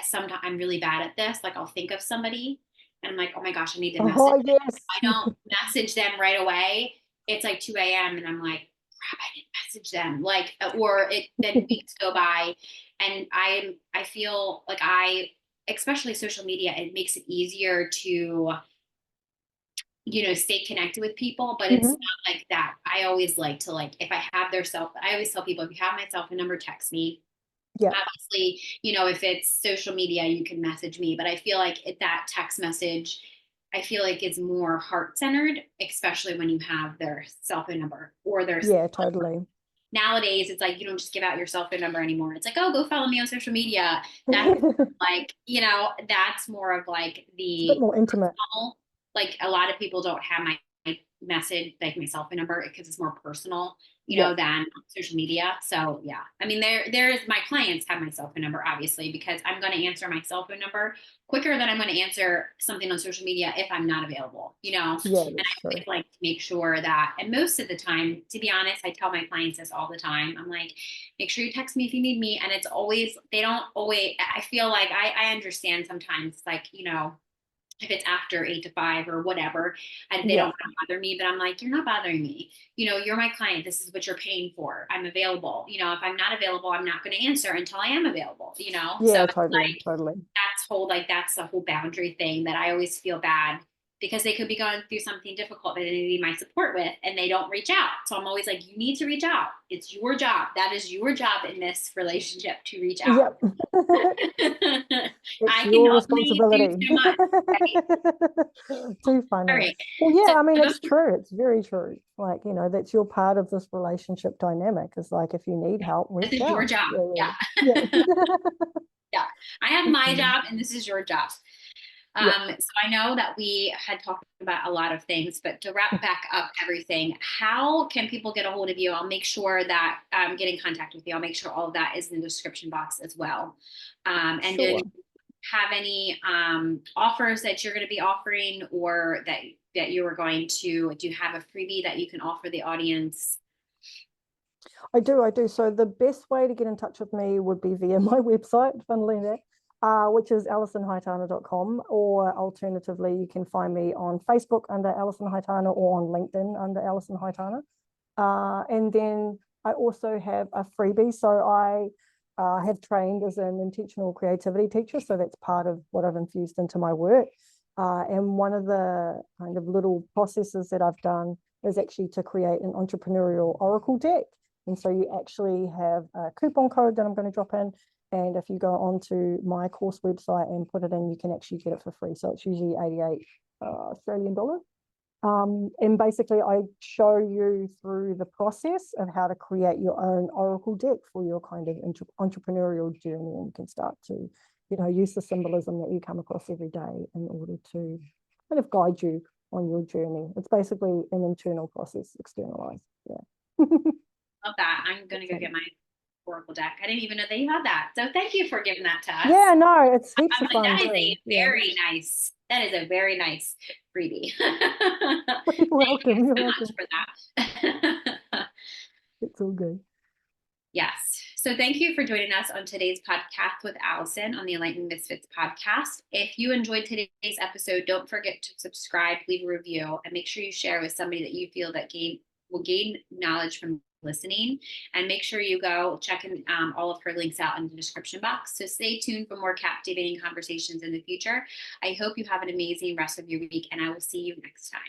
sometimes I'm really bad at this, like I'll think of somebody and I'm like, oh my gosh, I need to message Oh, them. If yes. I don't message them right away, it's like 2 a.m. and I'm like, crap, I didn't message them. Like, or it then weeks go by, and I feel like especially social media, it makes it easier to, you know, stay connected with people, but it's Mhm. not like that. I always like to, like, if I have I always tell people, if you have my cell phone number, text me. Yeah. Obviously, you know, if it's social media, you can message me, but I feel like that text message, I feel like is more heart centered, especially when you have their cell phone number or their, Yeah, totally. nowadays it's like you don't just give out your cell phone number anymore. It's like, oh, go follow me on social media. That's like, you know, that's more of like It's a bit the more intimate. personal, like a lot of people don't have my message, like my cell phone number, because it's more personal, you Yeah. know, than social media. So yeah, I mean, there's my clients have my cell phone number, obviously, because I'm going to answer my cell phone number quicker than I'm going to answer something on social media if I'm not available, you know. Yeah, And that's I true. always like to make sure that, and most of the time, to be honest, I tell my clients this all the time. I'm like, make sure you text me if you need me. And it's always, they don't always, I feel like I understand sometimes, like, you know, if it's after 8 to 5 or whatever, and they don't Yeah. want to bother me, but I'm like, you're not bothering me. You know, you're my client. This is what you're paying for. I'm available. You know, if I'm not available, I'm not going to answer until I am available, you know? So Yeah, it's totally. like, Totally. that's the whole boundary thing that I always feel bad. because they could be going through something difficult that they need my support with and they don't reach out. So I'm always like, you need to reach out. It's your job. That is your job in this relationship, to reach out. Yep. It's I can your only do responsibility. so much, right? Too All funny. right. Well, yeah, So I mean, it's true. It's very true. Like, that's your part of this relationship dynamic. Is like, if you need help, this reach is your out. job. Yeah, Yeah. yeah. Yeah. I have my Yeah. job and this is your job. Yeah. So I know that we had talked about a lot of things, but to wrap back up everything, how can people get a hold of you? I'll make sure that get in contact with you. I'll make sure all of that is in the description box as well. And do you Sure. have any offers that you're going to be offering, or that you are going to? Do you have a freebie that you can offer the audience? I do. So the best way to get in touch with me would be via my website, funnily enough, which is alisonhaitana.com, or alternatively, you can find me on Facebook under Alison Haitana or on LinkedIn under Alison Haitana. And then I also have a freebie. So I have trained as an intentional creativity teacher. So that's part of what I've infused into my work. And one of the kind of little processes that I've done is actually to create an entrepreneurial oracle deck. And so you actually have a coupon code that I'm going to drop in. And if you go onto my course website and put it in, you can actually get it for free. So it's usually 88 Australian dollars. And basically, I show you through the process of how to create your own oracle deck for your kind of entrepreneurial journey. And you can start to, use the symbolism that you come across every day in order to kind of guide you on your journey. It's basically an internal process, externalized. Yeah. Love that. I'm going to go get my Oracle deck. I didn't even know that you had that. So thank you for giving that to us. Yeah, no, it's heaps of fun That is too. a very nice, that is a very nice freebie. You're welcome. You're So much welcome. for that. It's all good. Yes. So thank you for joining us on today's podcast with Alison on the Enlightened Misfits podcast. If you enjoyed today's episode, don't forget to subscribe, leave a review, and make sure you share with somebody that you feel that will gain knowledge from listening. And make sure you go check in all of her links out in the description box. So stay tuned for more captivating conversations in the future. I hope you have an amazing rest of your week, and I will see you next time.